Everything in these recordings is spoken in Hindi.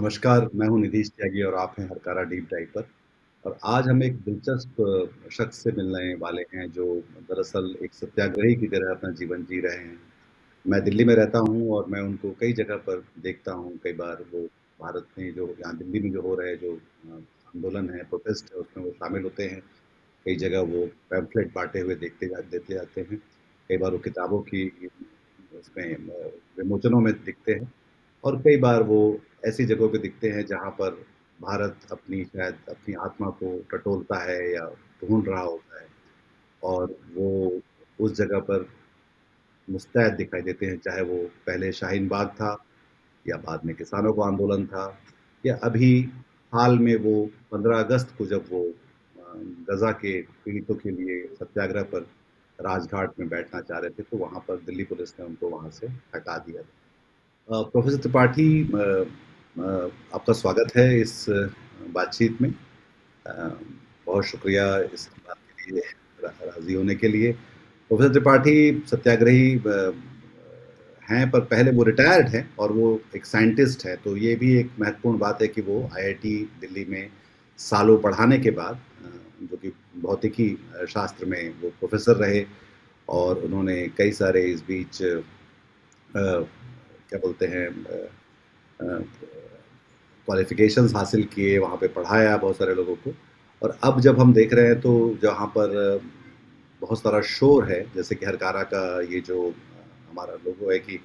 नमस्कार, मैं हूँ निधीश त्यागी और आप हैं हरकारा डीप डाइव पर। और आज हम एक दिलचस्प शख्स से मिलने वाले हैं जो दरअसल एक सत्याग्रही की तरह अपना जीवन जी रहे हैं। मैं दिल्ली में रहता हूँ और मैं उनको कई जगह पर देखता हूँ, कई बार वो भारत में जो यहाँ दिल्ली में जो हो रहे जो आंदोलन है, प्रोटेस्ट है, उसमें वो शामिल होते हैं। कई जगह वो पैम्फलेट बाँटे हुए देते जाते हैं। कई बार वो किताबों की उसमें विमोचनों में दिखते हैं। और कई बार वो ऐसी जगहों पे दिखते हैं जहाँ पर भारत अपनी शायद अपनी आत्मा को टटोलता है या ढूँढ रहा होता है और वो उस जगह पर मुस्तैद दिखाई देते हैं, चाहे वो पहले शाहीन बाग था या बाद में किसानों का आंदोलन था या अभी हाल में वो 15 अगस्त को जब वो गज़ा के पीड़ितों के लिए सत्याग्रह पर राजघाट में बैठना चाह रहे थे, तो वहाँ पर दिल्ली पुलिस ने उनको वहाँ से हटा दिया था। प्रोफ़ेसर त्रिपाठी, आपका स्वागत है इस बातचीत में। बहुत शुक्रिया इस बात के लिए राज़ी होने के लिए। प्रोफ़ेसर त्रिपाठी सत्याग्रही हैं, पर पहले वो रिटायर्ड हैं और वो एक साइंटिस्ट हैं, तो ये भी एक महत्वपूर्ण बात है कि वो आईआईटी दिल्ली में सालों पढ़ाने के बाद जो कि भौतिकी शास्त्र में वो प्रोफ़ेसर रहे और उन्होंने कई सारे इस बीच क्या बोलते हैं क्वालिफ़िकेशंस हासिल किए, वहाँ पे पढ़ाया बहुत सारे लोगों को। और अब जब हम देख रहे हैं तो जहाँ पर बहुत सारा शोर है, जैसे कि हरकारा का ये जो हमारा लोगो है कि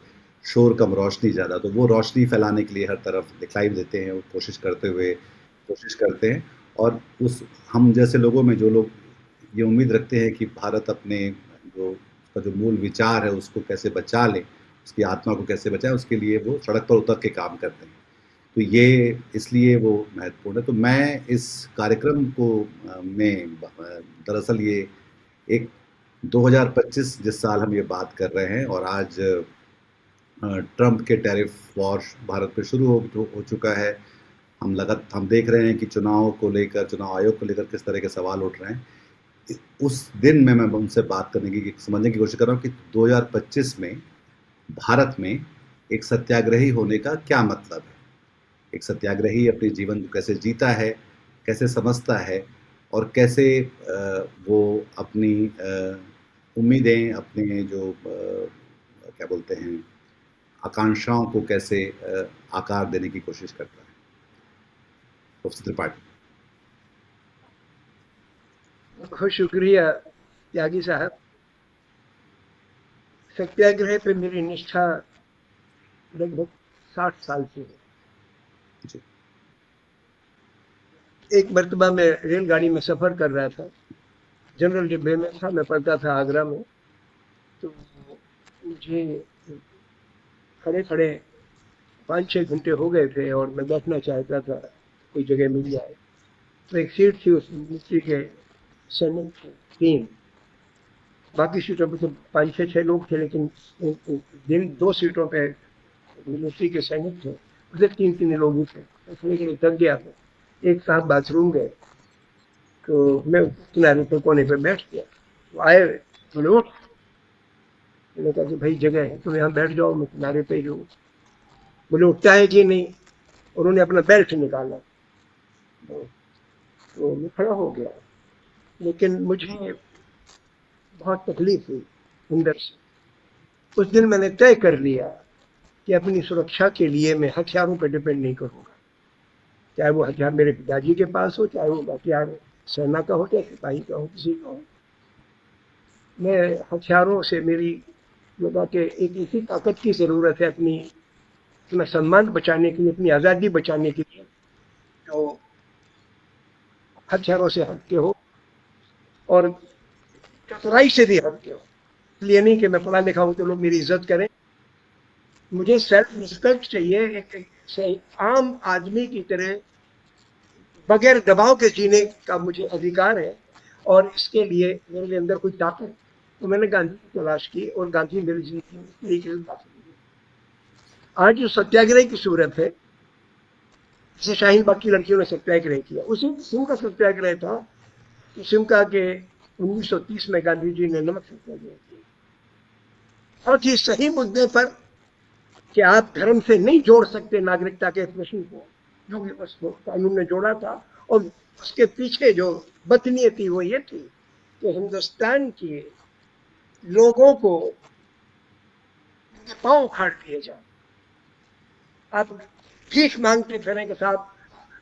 शोर कम रोशनी ज़्यादा, तो वो रोशनी फैलाने के लिए हर तरफ दिखलाई देते हैं, वो कोशिश करते हैं। और उस हम जैसे लोगों में जो लोग ये उम्मीद रखते हैं कि भारत अपने जो उसका जो मूल विचार है उसको कैसे बचा ले, उसकी आत्मा को कैसे बचाएँ, उसके लिए वो सड़क पर उतर के काम करते हैं। तो ये इसलिए वो महत्वपूर्ण है। तो मैं इस कार्यक्रम को दरअसल ये एक 2025 जिस साल हम ये बात कर रहे हैं और आज ट्रंप के टैरिफ वॉर भारत पे शुरू हो चुका है। हम देख रहे हैं कि चुनाव आयोग को लेकर किस तरह के सवाल उठ रहे हैं। उस दिन में मैं उनसे बात करने की समझने की कोशिश कर रहा हूँ कि 2025 में भारत में एक सत्याग्रही होने का क्या मतलब है? एक सत्याग्रही अपने जीवन को कैसे जीता है, कैसे समझता है और कैसे वो अपनी उम्मीदें, अपने जो क्या बोलते हैं, आकांक्षाओं को कैसे आकार देने की कोशिश करता है। प्रोफ़ेसर त्रिपाठी। बहुत शुक्रिया त्यागी साहब। सत्याग्रह पे मेरी निष्ठा लगभग 60 साल से है। जी। एक मर्तबा मैं रेलगाड़ी में सफ़र कर रहा था, जनरल डिब्बे में था, मैं पढ़ता था आगरा में। तो मुझे खड़े-खड़े 5-6 घंटे हो गए थे और मैं बैठना चाहता था, कोई जगह मिल जाए। तो एक सीट थी, उसमें मिलिट्री के सैनिक थे 3, बाकी सीटों पे तो 5-6 लोग थे, लेकिन जिन 2 सीटों पे मिलिट्री के सैनिक थे, उसमें 3-3 लोग ही थे। मैं थोड़ी थक गया था। एक साहब बाथरूम गए, तो मैं किनारे पे कोने पे बैठ गया। वो आए, बोले उठ। मैंने कहा कि भाई जगह है तो यहाँ बैठ जाओ, मैं किनारे पे ही हूँ। बोले उठता है कि नहीं। उन्होंने अपना बेल्ट निकाला, तो मैं खड़ा हो गया, लेकिन मुझे बहुत तकलीफ हुई अंदर से। उस दिन मैंने तय कर लिया कि अपनी सुरक्षा के लिए मैं हथियारों पर डिपेंड नहीं करूंगा। चाहे वो हथियार मेरे पिताजी के पास हो, चाहे वो हथियार सेना का हो, चाहे सिपाही का हो, किसी का हो। मैं हथियारों से मेरी लगा कि एक ऐसी ताकत की ज़रूरत है अपना सम्मान बचाने के लिए, अपनी आज़ादी बचाने के लिए, जो हथियारों से हट के हो और चतुराई से भी हट के हो। इसलिए नहीं कि मैं पढ़ा लिखा हूँ तो लोग मेरी इज्जत करें। मुझे सेल्फ रिस्पेक्ट चाहिए, एक सही आम आदमी की तरह बगैर दबाव के जीने का मुझे अधिकार है। और इसके लिए मेरे अंदर कोई ताकत, तो मैंने गांधी की तलाश की और गांधी मेरी जिंदगी में इस तरीके से दाखिल हुए। आज जो सत्याग्रह की सूरत है, जैसे शाहीन बाग की लड़कियों ने सत्याग्रह किया, उसी किस्म का सत्याग्रह था किस्म का के 1930 में गांधी जी ने नमक सत्याग्रह किया। बहुत ही सही मुद्दे पर कि आप धर्म से नहीं जोड़ सकते नागरिकता के प्रश्न को, जो कि उसको कानून ने जोड़ा था। और उसके पीछे जो बदनीयत थी वो ये थी कि हिंदुस्तान के लोगों को उनके पांव उखाड़ दिए जाए। आप भीख मांगते फिरेंगे साहब,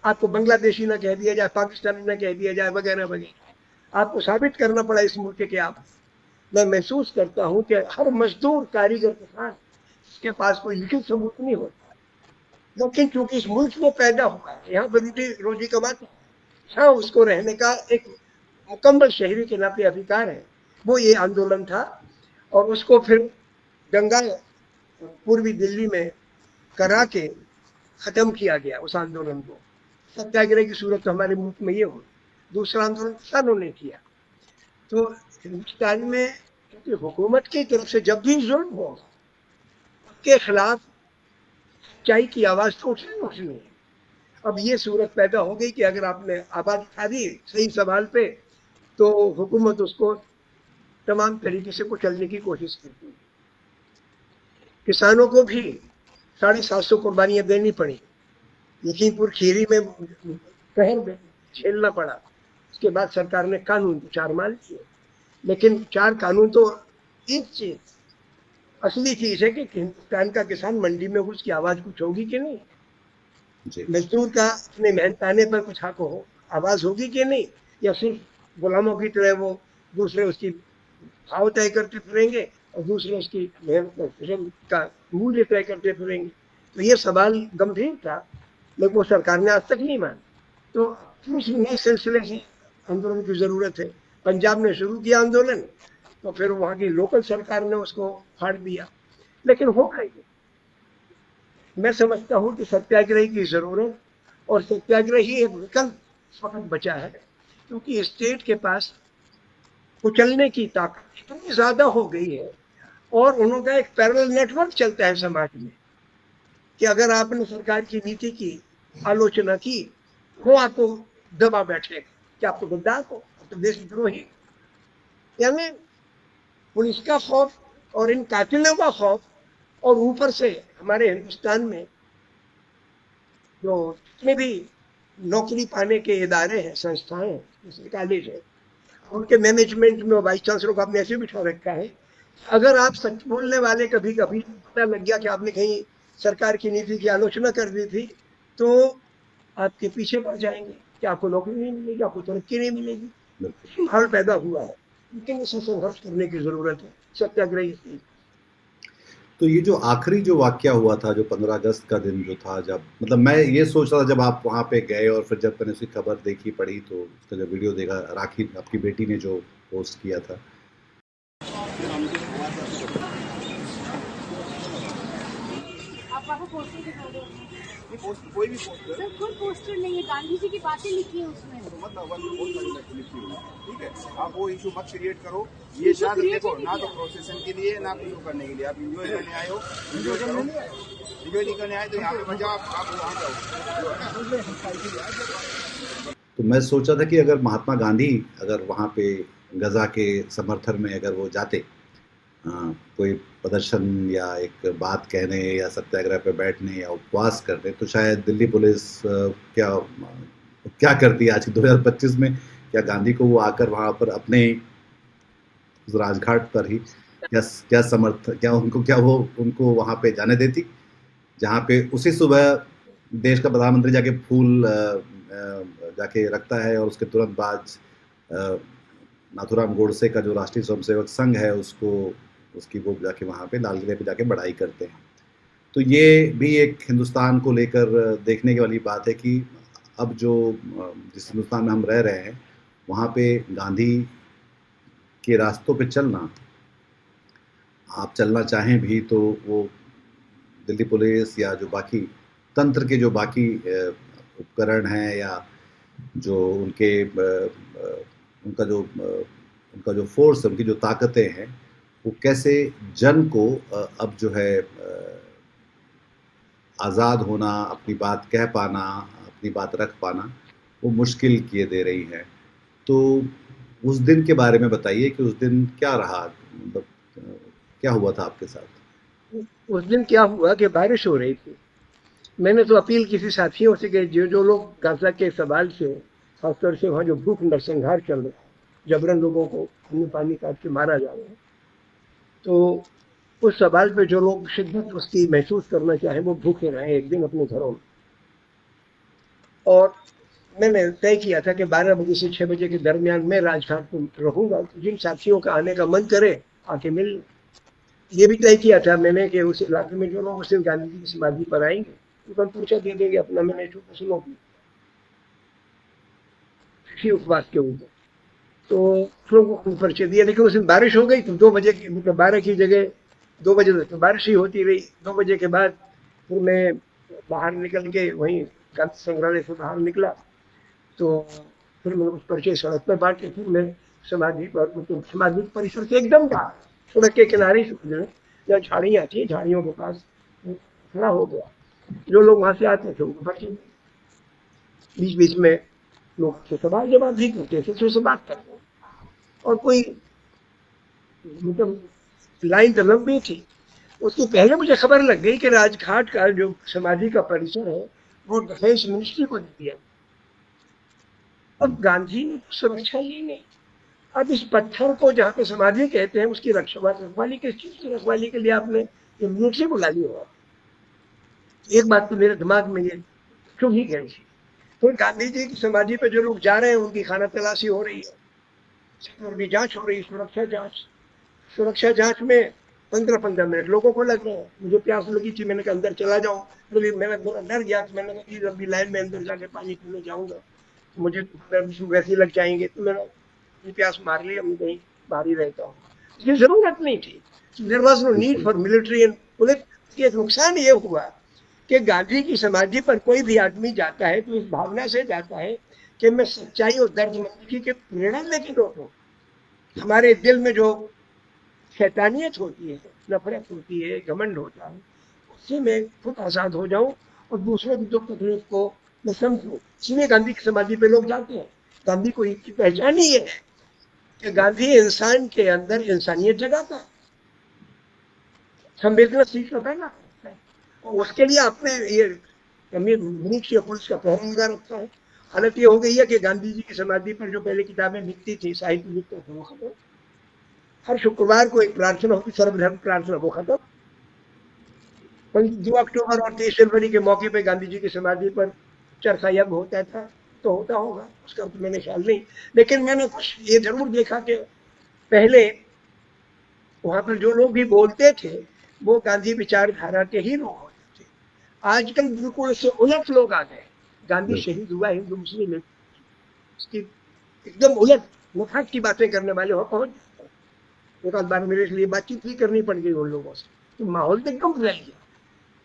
आपको बांग्लादेशी ना कह दिया जाए, पाकिस्तानी ना कह दिया जाए, वगैरह वगैरह। आपको साबित करना पड़ा इस मुल्क के आप। मैं महसूस करता हूं कि हर मजदूर कारीगर किसान के पास कोई लिखित सबूत नहीं होता, लेकिन चूंकि इस मुल्क में पैदा हुआ है, यहाँ पर रोटी रोजी कमाता है, हाँ उसको रहने का एक मुकम्मल शहरी के नाते अधिकार है। वो ये आंदोलन था और उसको फिर गंगा पूर्वी दिल्ली में करा के खत्म किया गया उस आंदोलन को। सत्याग्रह की सूरत तो हमारे मुल्क में ये हुई। दूसरा आंदोलन किसानों ने किया। तो हिंदुस्तान में क्योंकि हुकूमत की तरफ से जब भी जुल्म हो उसके खिलाफ सच्चाई की आवाज तो उठनी है। अब ये सूरत पैदा हो गई कि अगर आपने आवाज उठा दी सही सवाल पे तो हुकूमत उसको तमाम तरीके से कुचलने की कोशिश करती है। किसानों को भी 750 कुर्बानियां देनी पड़ी। लखीमपुर खीरी में कहर झेलना पड़ा। उसके बाद सरकार ने कानून 4 मान किए, लेकिन 4 कानून तो एक चीज असली चीज है कि हिंदुस्तान का किसान मंडी में उसकी आवाज कुछ होगी कि नहीं, मजदूर का अपने मेहनताने पर कुछ हक हो, आवाज होगी कि नहीं, या सिर्फ गुलामों की तरह वो दूसरे उसकी भाव तय करते फिरेंगे और दूसरे उसकी मेहनत का मूल्य तय करते फिरेंगे। तो ये सवाल गंभीर था, लेकिन वो सरकार ने आज तक नहीं माना। तो किसी नए सिलसिले से आंदोलन की जरूरत है। पंजाब ने शुरू किया आंदोलन, तो फिर वहां की लोकल सरकार ने उसको फाड़ दिया, लेकिन हो गई। मैं समझता हूं कि सत्याग्रह की जरूरत, और सत्याग्रह ही एक विकल्प फकत बचा है, क्योंकि स्टेट के पास कुचलने की ताकत इतनी ज्यादा हो गई है और उनका एक पैरेलल नेटवर्क चलता है समाज में कि अगर आपने सरकार की नीति की आलोचना की वो आपको दबा बैठेगा कि आप तो गद्दार हो, आप तो देशद्रोही। यानी पुलिस का खौफ और इन कातिलों का खौफ, और ऊपर से हमारे हिंदुस्तान में जो जितने भी नौकरी पाने के इदारे हैं, संस्थाएं हैं, जैसे कॉलेज है, उनके मैनेजमेंट में वाइस चांसलर को आपने ऐसे बिठा रखा है, अगर आप सच बोलने वाले कभी कभी पता लग गया कि आपने कहीं सरकार की नीति की आलोचना कर दी थी, तो आपके पीछे पड़ जाएंगे कि आपको नौकरी नहीं मिलेगी, आपको तरक्की नहीं मिलेगी। माहौल पैदा हुआ है, लेकिन इसे संघर्ष करने की जरूरत है, सत्याग्रह की। तो ये जो आखिरी जो वाकया हुआ था, जो 15 अगस्त का दिन जो था, जब मतलब मैं ये सोच रहा था जब आप वहाँ पे गए और फिर जब मैंने उसकी खबर देखी पढ़ी तो उसका जब वीडियो देखा, राखी आपकी बेटी ने जो पोस्ट किया था, पोस्टर दिखा दो। कोई भी पोस्टर सर, कोई पोस्टर नहीं है, गांधी जी की बातें लिखी है उसमें। तो मतलब बहुत सारी लिखी हुई है, ठीक है। आप वो इशू मत क्रिएट करो। ये ना तो देखो, ना तो प्रोसेसन के लिए, ना कुछ करने के लिए। आप एंजॉय करने आए हो, एंजॉय करो। एंजॉय नहीं करने आए तो यहाँ पे बजाओ, आप वहाँ जाओ। तो मैं सोचा था कि अगर महात्मा गांधी अगर वहाँ पे गजा के समर्थन में अगर वो जाते, कोई प्रदर्शन या एक बात कहने या सत्याग्रह पे बैठने या उपवास करने, तो शायद दिल्ली पुलिस क्या क्या करती आज 2025 में, क्या गांधी को वो आकर वहाँ पर अपने राजघाट पर ही क्या क्या समर्थ क्या उनको क्या वो उनको वहाँ पे जाने देती, जहाँ पे उसी सुबह देश का प्रधानमंत्री जाके फूल जाके रखता है और उसके तुरंत बाद नाथूराम गोडसे का जो राष्ट्रीय स्वयंसेवक संघ है उसको उसकी वो जाके वहाँ पे लाल किले पे जाके बढ़ाई करते हैं। तो ये भी एक हिंदुस्तान को लेकर देखने की वाली बात है कि अब जो जिस हिंदुस्तान में हम रह रहे हैं वहाँ पे गांधी के रास्तों पे चलना, आप चलना चाहें भी तो वो दिल्ली पुलिस या जो बाकी तंत्र के जो बाकी उपकरण हैं या जो उनके उनका जो फोर्स है, उनकी जो ताकतें हैं, वो कैसे जन को अब जो है आज़ाद होना, अपनी बात कह पाना, अपनी बात रख पाना, वो मुश्किल किए दे रही हैं। तो उस दिन के बारे में बताइए कि उस दिन क्या रहा, मतलब क्या हुआ था आपके साथ? उस दिन क्या हुआ कि बारिश हो रही थी मैंने तो अपील किसी साथियों से कि जो जो लोग गाजा के सवाल से, खासतौर से वहाँ जो भूख नरसंहार चल रहा है, जबरन लोगों को अन्न पानी काट के मारा जा रहा है, तो उस सवाल पे जो लोग शिद्दत उसकी महसूस करना चाहें वो भूखे रहें एक दिन अपने घरों में। और मैंने तय किया था कि 12 बजे से 6 बजे के दरमियान मैं राजघाट में रहूंगा, तो जिन साथियों का आने का मन करे आके मिल। ये भी तय किया था मैंने कि उस इलाके में जो लोग उस दिन गांधी जी की समाधि पर आएंगे उनको हम पूछा दे देंगे अपना, मैंने छोटे से लोग इसी उपवास के ऊपर तो लोगों को परिचय दिया। लेकिन उस दिन बारिश हो गई तो 2 बजे की, मतलब 12 की जगह 2 बजे तक तो बारिश ही होती रही। 2 बजे के बाद फिर मैं बाहर निकल के वहीं गांधी संग्रहालय से बाहर निकला, तो फिर मैंने कुछ परिचय सड़क पर बांटे, फिर मैं समाधि पर, मतलब समाधि परिसर से एकदम बाहर सड़क के किनारे जहाँ झाड़ियाँ थी, झाड़ियों के पास खड़ा हो गया। जो लोग वहां से आते थे उनको परिचय, बीच बीच में लोग से सवाल जवाब भी करते थे, तो बात करते और कोई, मतलब लाइन तो लंबी थी। उसके पहले मुझे खबर लग गई कि राजघाट का जो समाधि का परिसर है वो डिफेंस मिनिस्ट्री को दे दिया। अब गांधी ने सुरक्षा ली नहीं। अब इस पत्थर को जहाँ पे समाधि कहते हैं उसकी रखवाली किस चीज की रखवाली के लिए आपने मिलिट्री बुला ली हो? एक बात तो मेरे दिमाग में ये चुभ ही गई थी। तो गांधी जी की समाधि पे जो लोग जा रहे हैं उनकी खाना तलाशी हो रही है, सिक्योरिटी जांच हो रही है, सुरक्षा जांच में 15-15 मिनट लोगों को लग रहे हैं। मुझे प्यास लगी थी, मैंने कहा अंदर चला जाऊं, मैंने थोड़ा डर गया, मैंने कहा लंबी लाइन में अंदर जाके पानी पीने जाऊंगा मुझे वैसे लग जाएंगे, तो मैंने प्यास मार लिया, मैं कहीं बाहर ही रहता हूँ। इसकी जरूरत नहीं थी, there was no need for military and police. ये नुकसान ये हुआ कि गांधी की समाधि पर कोई भी आदमी जाता है तो इस भावना से जाता है कि मैं सच्चाई और दर्दमंदी की प्रेरणा लेके लौटूं। हमारे दिल में जो शैतानियत होती है, नफरत होती है, घमंड होता है, उससे मैं खुद आजाद हो जाऊं और दूसरों की दुख तकलीफ को मैं समझूं। इसलिए गांधी की समाधि पे लोग जाते हैं। गांधी को इसकी पहचान ही है कि गांधी इंसान के अंदर इंसानियत जगाता है, संवेदनशील का पहला है। और उसके लिए आपने ये मिनिस्ट्री ऑफ पुलिस का पहरा लगा रखा है। हालत ये हो गई है कि गांधी जी की समाधि पर जो पहले किताबें लिखती थी, साहित्य लिखते थे, वो खत्म। हर शुक्रवार को एक प्रार्थना होती, सर्वधर्म प्रार्थना, वो खत्म। 2 अक्टूबर और 23 जनवरी के मौके पे गांधी जी की समाधि पर चरखा यज्ञ होता था, तो होता होगा, उसका तो मैंने ख्याल नहीं। लेकिन मैंने कुछ ये जरूर देखा कि पहले वहां पर जो लोग भी बोलते थे वो गांधी विचारधारा के ही लोग होते थे। आजकल बिल्कुल इससे उलट लोग आ गए। गांधी शहीद हुआ हिंदू मुस्लिम में, उसकी एकदम उलट नफरत की बातें करने वाले हो पहुंच। एक आध बार मेरे लिए बातचीत भी करनी पड़ गई उन लोगों से, तो माहौल तो एकदम बदल गया।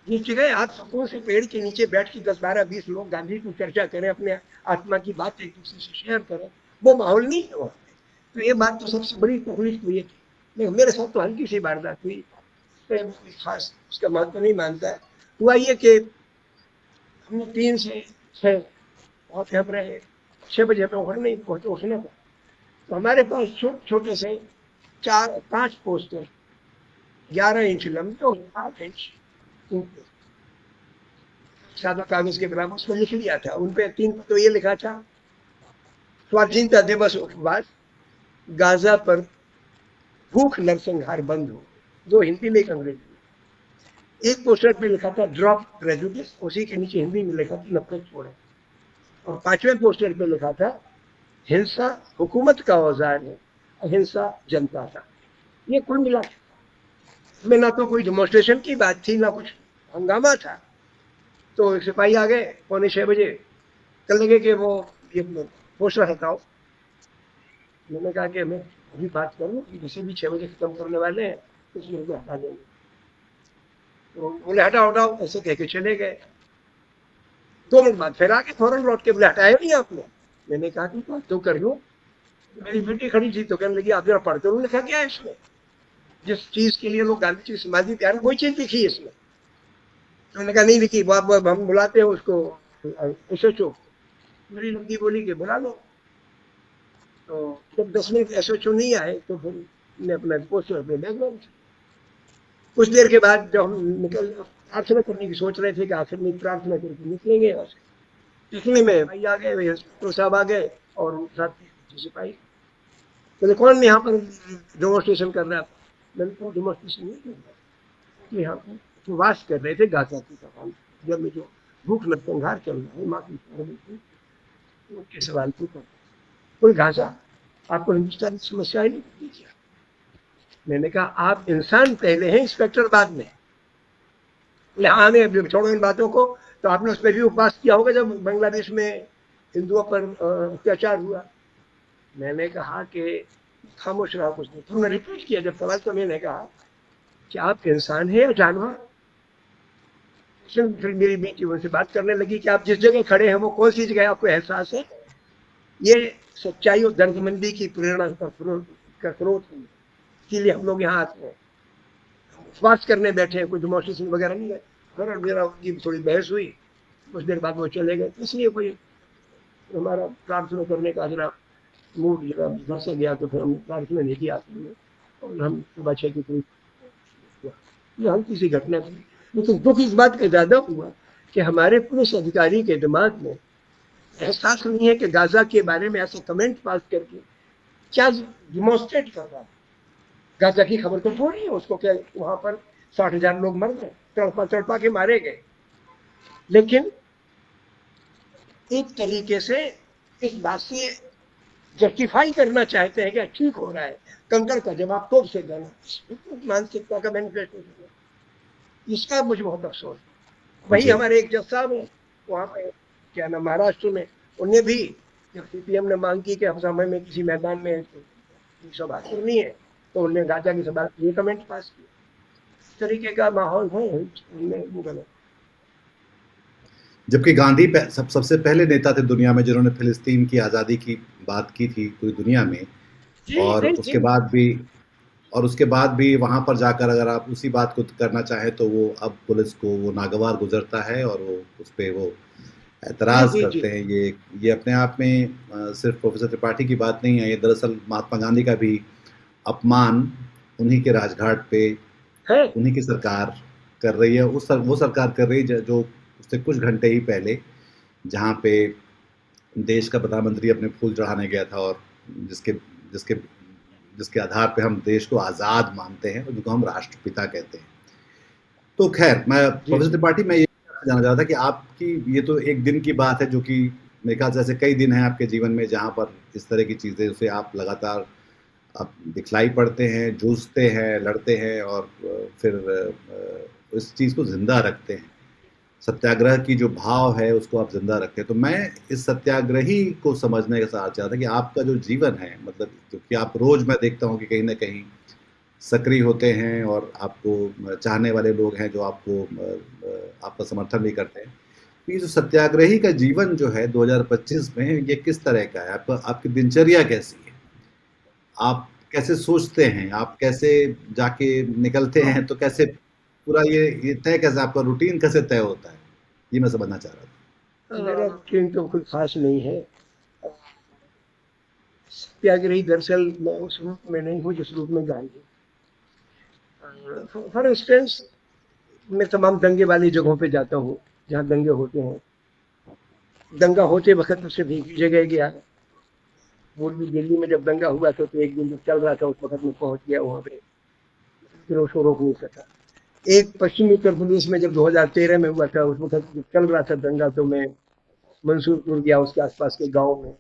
जिस जगह आप सुकून से पेड़ के नीचे बैठ के 10-12-20 लोग गांधी की चर्चा करें, अपने आत्मा की बात एक दूसरे से शेयर करें, वो माहौल नहीं है। तो ये बात तो सबसे बड़ी तकलीफ हुई थी। लेकिन मेरे साथ तो हल्की सी वारदात हुई, तो खास उसका महत्व नहीं मानता है। हुआ ये कि हमने 3 से 6 वहाँ पे हम रहे, 6 बजे हमें उठना नहीं उठना था। तो हमारे पास छोटे छोटे से 4-5 पोस्टर 11 इंच लंबे और 8 इंच सादा कागज के बराबर, उसमें लिख लिया था। उनपे 3 तो ये लिखा था, स्वाधीनता दिवस उपवास, गाजा पर भूख नरसंहार बंद हो। 2 हिंदी में, एक अंग्रेजी में। एक पोस्टर पे लिखा था ड्रॉप प्रेजुडिस, उसी के नीचे हिंदी में लिखा था नफरत छोड़े। और 5वें पोस्टर पे लिखा था हिंसा हुकूमत का औजार है, अहिंसा जनता का। ये कुल मिला में ना तो कोई डेमोन्स्ट्रेशन की बात थी, ना कुछ हंगामा था। तो सिपाही आ गए 5:45 बजे, कल लगे कि वो ये पोस्टर हटाओ। मैंने कहा कि मैं अभी बात करूँ कि जैसे भी 6 बजे खत्म करने वाले हैं उसमें को हटा देंगे। तो बोले हटाओ हटाओ, ऐसे कह के चले गए। 2 मिनट बाद फिर आके फौरन लौट के बोले हटाया नहीं आपने। मैंने कहा कि बात तो कर लो। मेरी बेटी खड़ी थी तो कहने लगी आप जरा पढ़ते हो, लिखा क्या है इसमें, जिस चीज के लिए लोग गांधी जी समाधि तैयार, वही चीज लिखी है इसमें। तो मैंने कहा नहीं लिखी, हम बुलाते हैं उसको एसएचओ। मेरी लड़की बोली कि बुला लो। तो जब 10 मिनट एसएचओ नहीं आए तो फिर मैं अपना पोस्टर पे बैग लॉन्च। कुछ देर के बाद जब हम निकल प्रार्थना करने की सोच रहे थे कि आखिर में प्रार्थना करके निकलेंगे यहाँ से। इतने में भाई आ गए, इंस्पेक्टर साहब आ गए और उनके साथ सिपाही। बोले कौन यहाँ पर डेमोन्स्ट्रेशन कर रहा है? मैंने तो डेमोन्स्ट्रेशन नहीं कर रहा, यहाँ पर उपवास कर रहे थे गाजा की सवाल, जब में जो भूख नरसंहार चल रहा है, माँ की उनके सवाल पूछा। कोई गाजा आपको हिंदुस्तान की समस्या नहीं पड़ती क्या? मैंने कहा आप इंसान पहले हैं, इंस्पेक्टर बाद में। हाँ मैं छोड़ो इन बातों को, तो आपने उस पर भी उपवास किया होगा जब बांग्लादेश में हिंदुओं पर अत्याचार हुआ। मैंने कहा कि खामोश रहा, कुछ नहीं। तुमने रिपीट किया जब सवाल, तो मैंने कहा कि आप इंसान हैं या जानवर? फिर मेरी बेटी उनसे बात करने लगी कि आप जिस जगह खड़े हैं वो कौन सी जगह, आपको एहसास है? ये सच्चाई और दर्दमंदी की प्रेरणा का स्रोत है, इसीलिए हम लोग यहाँ आते हैं। उपवास करने बैठे हैं, कोई डेमोन्स्ट्रेशन वगैरह नहीं है। फिर मेरा उनकी थोड़ी बहस हुई, कुछ देर बाद वो चले गए। इसलिए कोई हमारा प्रार्थना करने का जरा मूड जरा घर से गया, तो फिर हम प्रार्थना नहीं किया और हम सुबह 6 की कोई ये हल्की सी घटना थी। लेकिन दुख इस बात का ज़्यादा हुआ कि हमारे पुलिस अधिकारी के दिमाग में एहसास नहीं है कि गाजा के बारे में ऐसे कमेंट पास करके क्या डिमॉन्स्ट्रेट कर रहा है। गाजा की खबर तो थोड़ी है उसको, क्या वहां पर 60,000 लोग मर गए, तड़पा के मारे गए। लेकिन एक तरीके से इस बात से जस्टिफाई करना चाहते हैं कि ठीक हो रहा है, कंकड़ का जवाब तोप से देना, मानसिकता का मैनिफेस्टेशन। इसका मुझे बहुत अफसोस। वही हमारे एक जज साहब है वहाँ पे, क्या नाम, महाराष्ट्र में, उन्हें भी जब सीपीएम ने मांग की कि हम समय में किसी मैदान में सभा करनी है, तो उन्होंने गाजा की सभा ये कमेंट पास किया। इस तरीके का माहौल है। जबकि गांधी सबसे पहले नेता थे दुनिया में जिन्होंने फिलिस्तीन की आज़ादी की बात की थी पूरी दुनिया में, और उसके बाद भी वहाँ पर जाकर अगर आप उसी बात को करना चाहें तो वो अब पुलिस को वो नागवार गुजरता है और वो उस पर वो एतराज़ करते हैं। ये अपने आप में सिर्फ प्रोफेसर त्रिपाठी की बात नहीं है, ये दरअसल महात्मा गांधी का भी अपमान उन्हीं के राजघाट पे उन्हीं की सरकार कर रही है। वो सरकार कर रही है जो उससे कुछ घंटे ही पहले जहाँ पे देश का प्रधानमंत्री अपने फूल चढ़ाने गया था और जिसके आधार पे हम देश को आज़ाद मानते हैं और जिसको हम राष्ट्रपिता कहते हैं। तो खैर, मैं प्रोफेसर त्रिपाठी मैं ये जानना चाहता था कि आपकी ये तो एक दिन की बात है, जो कि मेरे ख्याल से ऐसे कई दिन हैं आपके जीवन में जहाँ पर इस तरह की चीज़ें उसे आप लगातार आप दिखलाई पड़ते हैं, जूझते हैं, लड़ते हैं और फिर इस चीज़ को ज़िंदा रखते हैं। सत्याग्रह की जो भाव है उसको आप ज़िंदा रखते हैं। तो मैं इस सत्याग्रही को समझने का साथ चाहता कि आपका जो जीवन है, मतलब क्योंकि आप रोज़ मैं देखता हूँ कि कहीं न कहीं सक्रिय होते हैं और आपको चाहने वाले लोग हैं जो आपका समर्थन भी करते हैं। तो ये जो सत्याग्रही का जीवन जो है 2025 में, ये किस तरह का है? आपकी दिनचर्या कैसी है? आप कैसे सोचते हैं? आप कैसे जाके निकलते हैं? तो कैसे पूरा ये तय कैसे, आपका रूटीन कैसे तय होता है? ये मैं समझना चाह रहा था। मेरा रूटीन तो कुछ खास नहीं है। सत्याग्रही दरअसल मैं उस रूप में नहीं हूँ जिस रूप में गांधी। फॉर इंस्टेंस, मैं तमाम दंगे वाली जगहों पे जाता हूँ जहाँ दंगे होते हैं। दंगा होते वक्त तो सिर्फ एक ही जगह गया, पूर्वी दिल्ली में जब दंगा हुआ था तो एक दिन जब चल रहा था उस वक्त में पहुंच गया वहाँ पे, फिर उसको रोक नहीं सका। एक पश्चिमी उत्तर प्रदेश में जब 2013 में हुआ था, उस वक्त जब चल रहा था दंगा, तो मैं मंसूरपुर गया, उसके आसपास के गाँव में,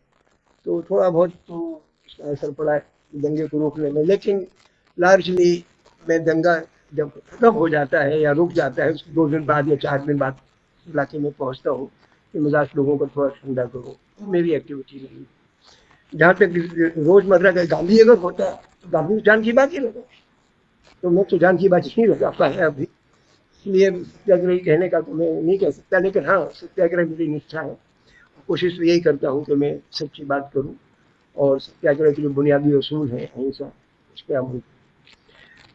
तो थोड़ा बहुत तो असर पड़ा है दंगे को रोकने में। लेकिन लार्जली मैं दंगा जब खत्म हो जाता है या रुक जाता है, उसके 2 दिन बाद या 4 दिन बाद इलाके में पहुंचता हूँ कि मिजाज लोगों को थोड़ा ठंडा करूँ। मेरी एक्टिविटी रही। जहाँ तक रोजमर्रा का गांधी अगर होता तो गांधी जान की बात ही लगा, तो मैं तो जान की बात नहीं लगा पाया अभी, इसलिए सत्याग्रही कहने का तो मैं नहीं कह सकता। लेकिन हाँ, सत्याग्रह मेरी निष्ठा है। कोशिश तो यही करता हूँ कि मैं सच्ची बात करूँ और सत्याग्रह के जो बुनियादी असूल है अहिंसा, उस पर अमल।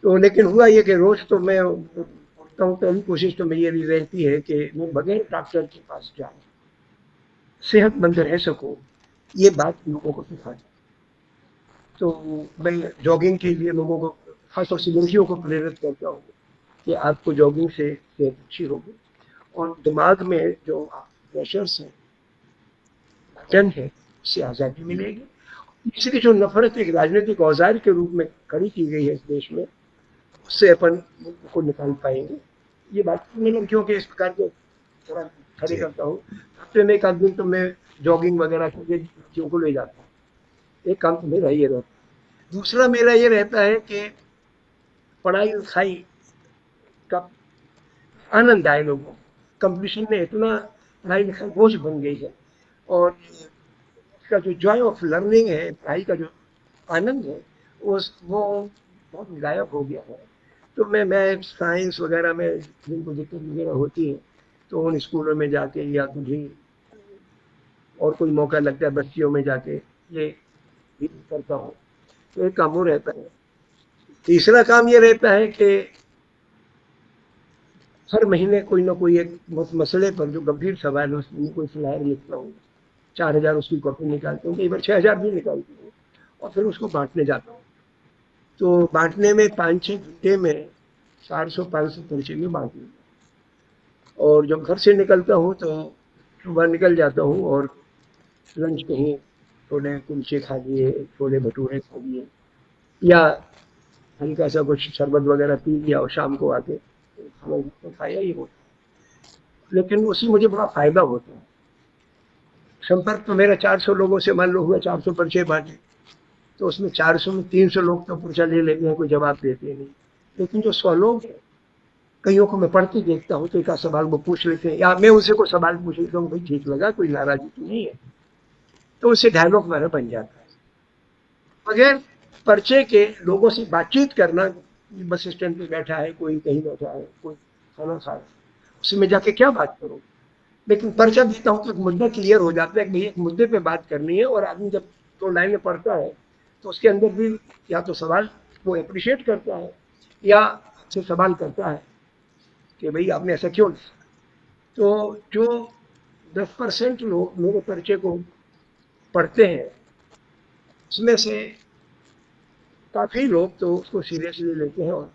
तो लेकिन हुआ ये कि रोज तो मैं उठता हूँ तो कोशिश तो मेरी ये रहती है कि मैं बगैर डॉक्टर के पास जाऊँ, सेहतमंद रह सकूँ, ये बात लोगों को सिखाएं। तो मैं जॉगिंग के लिए लोगों को, खासतौर से लड़कियों को प्रेरित करता हूँ कि आपको जॉगिंग से सेहत अच्छी होगी और दिमाग में जो प्रेशर्स हैं, टन है, उससे आज़ादी मिलेगी। तीसरी जो नफरत एक राजनीतिक औजार के रूप में खड़ी की गई है इस देश में, उससे अपन मुल्क को निकाल पाएंगे। ये बात मैं लड़कियों के इस प्रकार के थोड़ा खड़े जी, करता हूँ। हफ्ते में एक आध दिन तो मैं जॉगिंग वगैरह के लिए बच्चियों को ले जाता हूँ। एक काम तो मेरा ये रहता है। दूसरा मेरा ये रहता है कि पढ़ाई लिखाई का आनंद आए लोगों को। कंपटीशन में इतना पढ़ाई लिखाई बोझ बन गई है और इसका जो जॉय ऑफ लर्निंग है, पढ़ाई का जो आनंद है, वो बहुत गायब हो गया है। तो मैं साइंस वगैरह में जिनको दिक्कत वगैरह होती है, तो उन स्कूलों में जाके या कहीं और कोई मौका लगता है बस्तियों में जाके ये भी करता हूँ। तो एक काम वो रहता है। तीसरा काम ये रहता है कि हर महीने कोई ना कोई एक मसले पर जो गंभीर सवाल है उसमें कोई फ्लायर लिखता हूँ। 4,000 उसकी कॉपी निकालता हूँ, कई बार 6,000 भी निकालती हूँ और फिर उसको बांटने जाता हूँ। तो बांटने में 5-6 घंटे में 400-500 पर्चे में बांट दूंगा। और जब घर से निकलता हूँ तो सुबह निकल जाता हूँ और लंच कहीं छोले कुलचे खा लिए, छोले भटूरे खा लिए या हल्का सा कुछ शरबत वगैरह पी लिया और शाम को आके खाना तो खाया ही होता है। लेकिन उससे मुझे बड़ा फायदा होता है। संपर्क तो मेरा 400 लोगों से मान लो हुआ, 400 पर्चे बांटे, तो उसमें 400 में 300 लोग तो पर्चा ले लेते हैं, कोई जवाब देते नहीं। लेकिन जो 100 लोग हैं, कईयों को मैं पढ़ते देखता हूँ तो एक आध सवाल वो पूछ लेते हैं या मैं उनसे कोई सवाल पूछ लेता हूँ, भाई ठीक लगा, कोई नाराजगी तो नहीं है, तो उससे डायलॉग हमारा बन जाता है। बगैर पर्चे के लोगों से बातचीत करना, बस स्टैंड पे बैठा है कोई, कहीं बैठा है कोई, खाना खा रहा है, उसमें जाके क्या बात करूँ। लेकिन पर्चा देता हूँ तो एक मुद्दा क्लियर हो जाता है कि भाई एक मुद्दे पे बात करनी है। और आदमी जब 2 लाइनें पढ़ता है तो उसके अंदर भी या तो सवाल वो अप्रिशिएट करता है या से सवाल करता है कि भाई आपने ऐसा क्यों लिखा। तो जो 10% लोग मेरे पर्चे को पढ़ते हैं, उसमें से काफ़ी लोग तो उसको सीरियसली लेते हैं और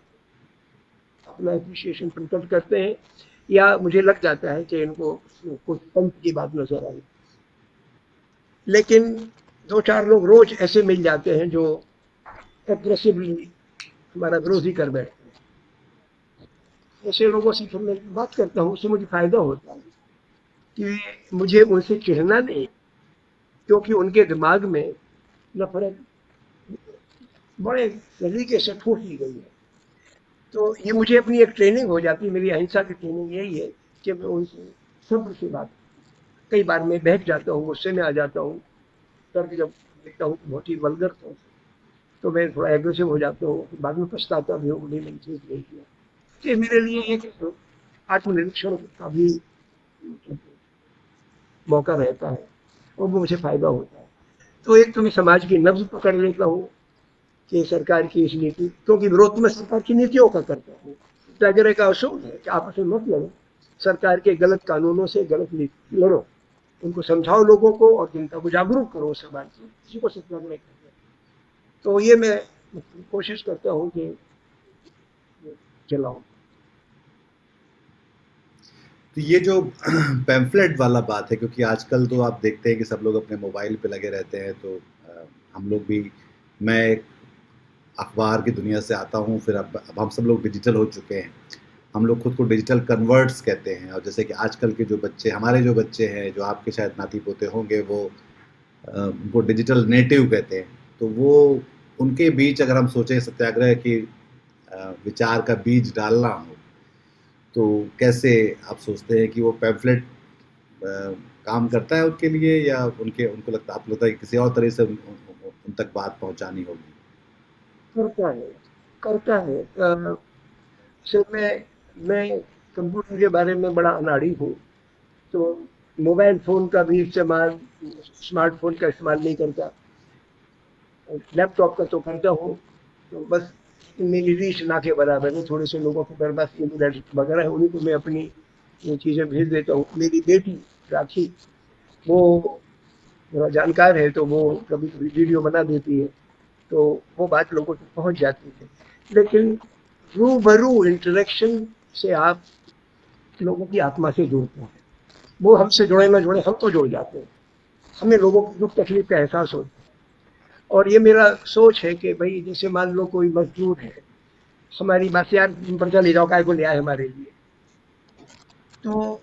अपना अप्रिशिएशन प्रकट करते हैं, या मुझे लग जाता है कि इनको कुछ पंथ की बात नजर आई। लेकिन 2-4 लोग रोज ऐसे मिल जाते हैं जो एग्रेसिवली हमारा विरोध ही कर बैठते हैं। ऐसे लोगों से फिर मैं बात करता हूँ, उससे मुझे फायदा होता है कि मुझे उनसे चिढ़ना नहीं, क्योंकि उनके दिमाग में नफरत बड़े तरीके से ठूस ली गई है। तो ये मुझे अपनी एक ट्रेनिंग हो जाती है, मेरी अहिंसा की ट्रेनिंग यही है कि मैं उनसे सब्र से बात, कई बार मैं बहक जाता हूँ, गुस्से में आ जाता हूँ, तर्क जब देखता हूँ बहुत ही वल्गर तो मैं थोड़ा एग्रेसिव हो जाता हूँ, बाद में पछताता भी हूँ, नहीं मैंने ठीक नहीं किया। ये मेरे लिए एक आत्मनिरीक्षण का भी मौका रहता है और वो मुझे फायदा होता है। तो एक तो मैं समाज की नब्ज पकड़ लेता हूँ कि सरकार की इस नीति, क्योंकि विरोध में सरकार की नीतियों का करता हूँ। सत्याग्रह का असूल है कि आपस में मत लड़ो, सरकार के गलत कानूनों से, गलत नीति लड़ो, उनको समझाओ लोगों को और जनता को जागरूक करो समाज से, इसी को सत्याग्रह कहते हैं। तो ये मैं कोशिश करता हूँ कि चलाऊं। तो ये जो पैम्फलेट वाला बात है, क्योंकि आजकल तो आप देखते हैं कि सब लोग अपने मोबाइल पे लगे रहते हैं, तो हम लोग भी, मैं एक अखबार की दुनिया से आता हूँ, फिर अब हम सब लोग डिजिटल हो चुके हैं। हम लोग खुद को डिजिटल कन्वर्ट्स कहते हैं, और जैसे कि आजकल के जो बच्चे, हमारे जो बच्चे हैं, जो आपके शायद नाती पोते होंगे, वो उनको डिजिटल नेटिव कहते हैं। तो वो उनके बीच अगर हम सोचें सत्याग्रह की विचार का बीज डालना हो, तो कैसे आप सोचते हैं कि वो पैम्फलेट काम करता है उनके लिए, या उनको लगता, आपको लगता है कि किसी और तरह से उन तक बात पहुंचानी होगी? करता है, करता है। असल में मैं कंप्यूटर के बारे में बड़ा अनाड़ी हूँ, तो मोबाइल फ़ोन का भी इस्तेमाल, स्मार्टफ़ोन का इस्तेमाल नहीं करता। लैपटॉप का तो करता हूँ, तो बस मेरी रीच ना के बराबर है। थोड़े से लोगों के पास इंटरनेट वगैरह है, उन्हीं को मैं अपनी ये चीज़ें भेज देता हूँ। मेरी बेटी राखी, वो थोड़ा जानकार है, तो वो कभी-कभी वीडियो बना देती है, तो वो बात लोगों तक पहुँच जाती है। लेकिन रूबरू इंटरेक्शन से आप लोगों की आत्मा से जुड़ते हैं। वो हमसे जुड़े ना जुड़े, हम तो जुड़ जाते हैं। हमें लोगों की दुख तकलीफ का एहसास होता है। और ये मेरा सोच है कि भाई जैसे मान लो कोई मजदूर है, हमारी बात यार पर्चा ले जाओ, काय को ले आए हमारे लिए, तो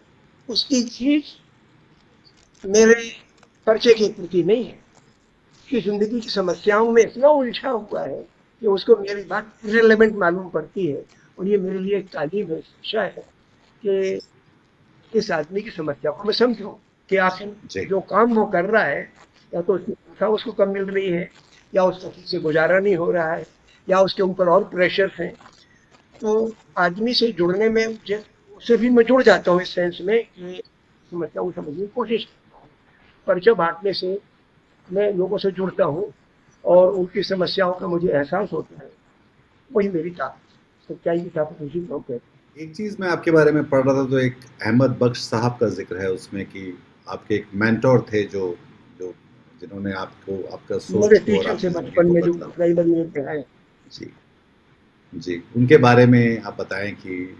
उसकी चीज मेरे पर्चे के प्रति नहीं है। उसकी जिंदगी की समस्याओं में इतना उलझा हुआ है कि उसको मेरी बात इरेलेवेंट मालूम पड़ती है। और ये मेरे लिए एक तालीम है, शिक्षा है कि इस आदमी की समस्या को मैं समझूं कि आखिर जी। जो काम वो कर रहा है, या तो उसकी तनख्वाह उसको कम मिल रही है, या उसका ठीक से गुजारा नहीं हो रहा है, या उसके ऊपर और प्रेशर है। तो आदमी से जुड़ने में मुझे, उससे भी मैं जुड़ जाता हूँ इस सेंस में कि समस्या को समझने की कोशिश करता हूँ। परिचय बांटने से मैं लोगों से जुड़ता हूँ और उनकी समस्याओं का मुझे एहसास होता है। वही मेरी ताकत, सच्चाई की ताकत उसी को कहते हैं। एक चीज़ मैं आपके बारे में पढ़ रहा था, तो एक अहमद बख्श साहब का ज़िक्र है उसमें कि आपके एक मेंटर थे जो जो जिन्होंने आपको आपका मेरे सोच को और टीचर से आपकी ज़िंदगी बचपन को में जो बदला। प्राइमरी में पढ़ाए। जी, जी। उनके बारे में आप बताएँ कि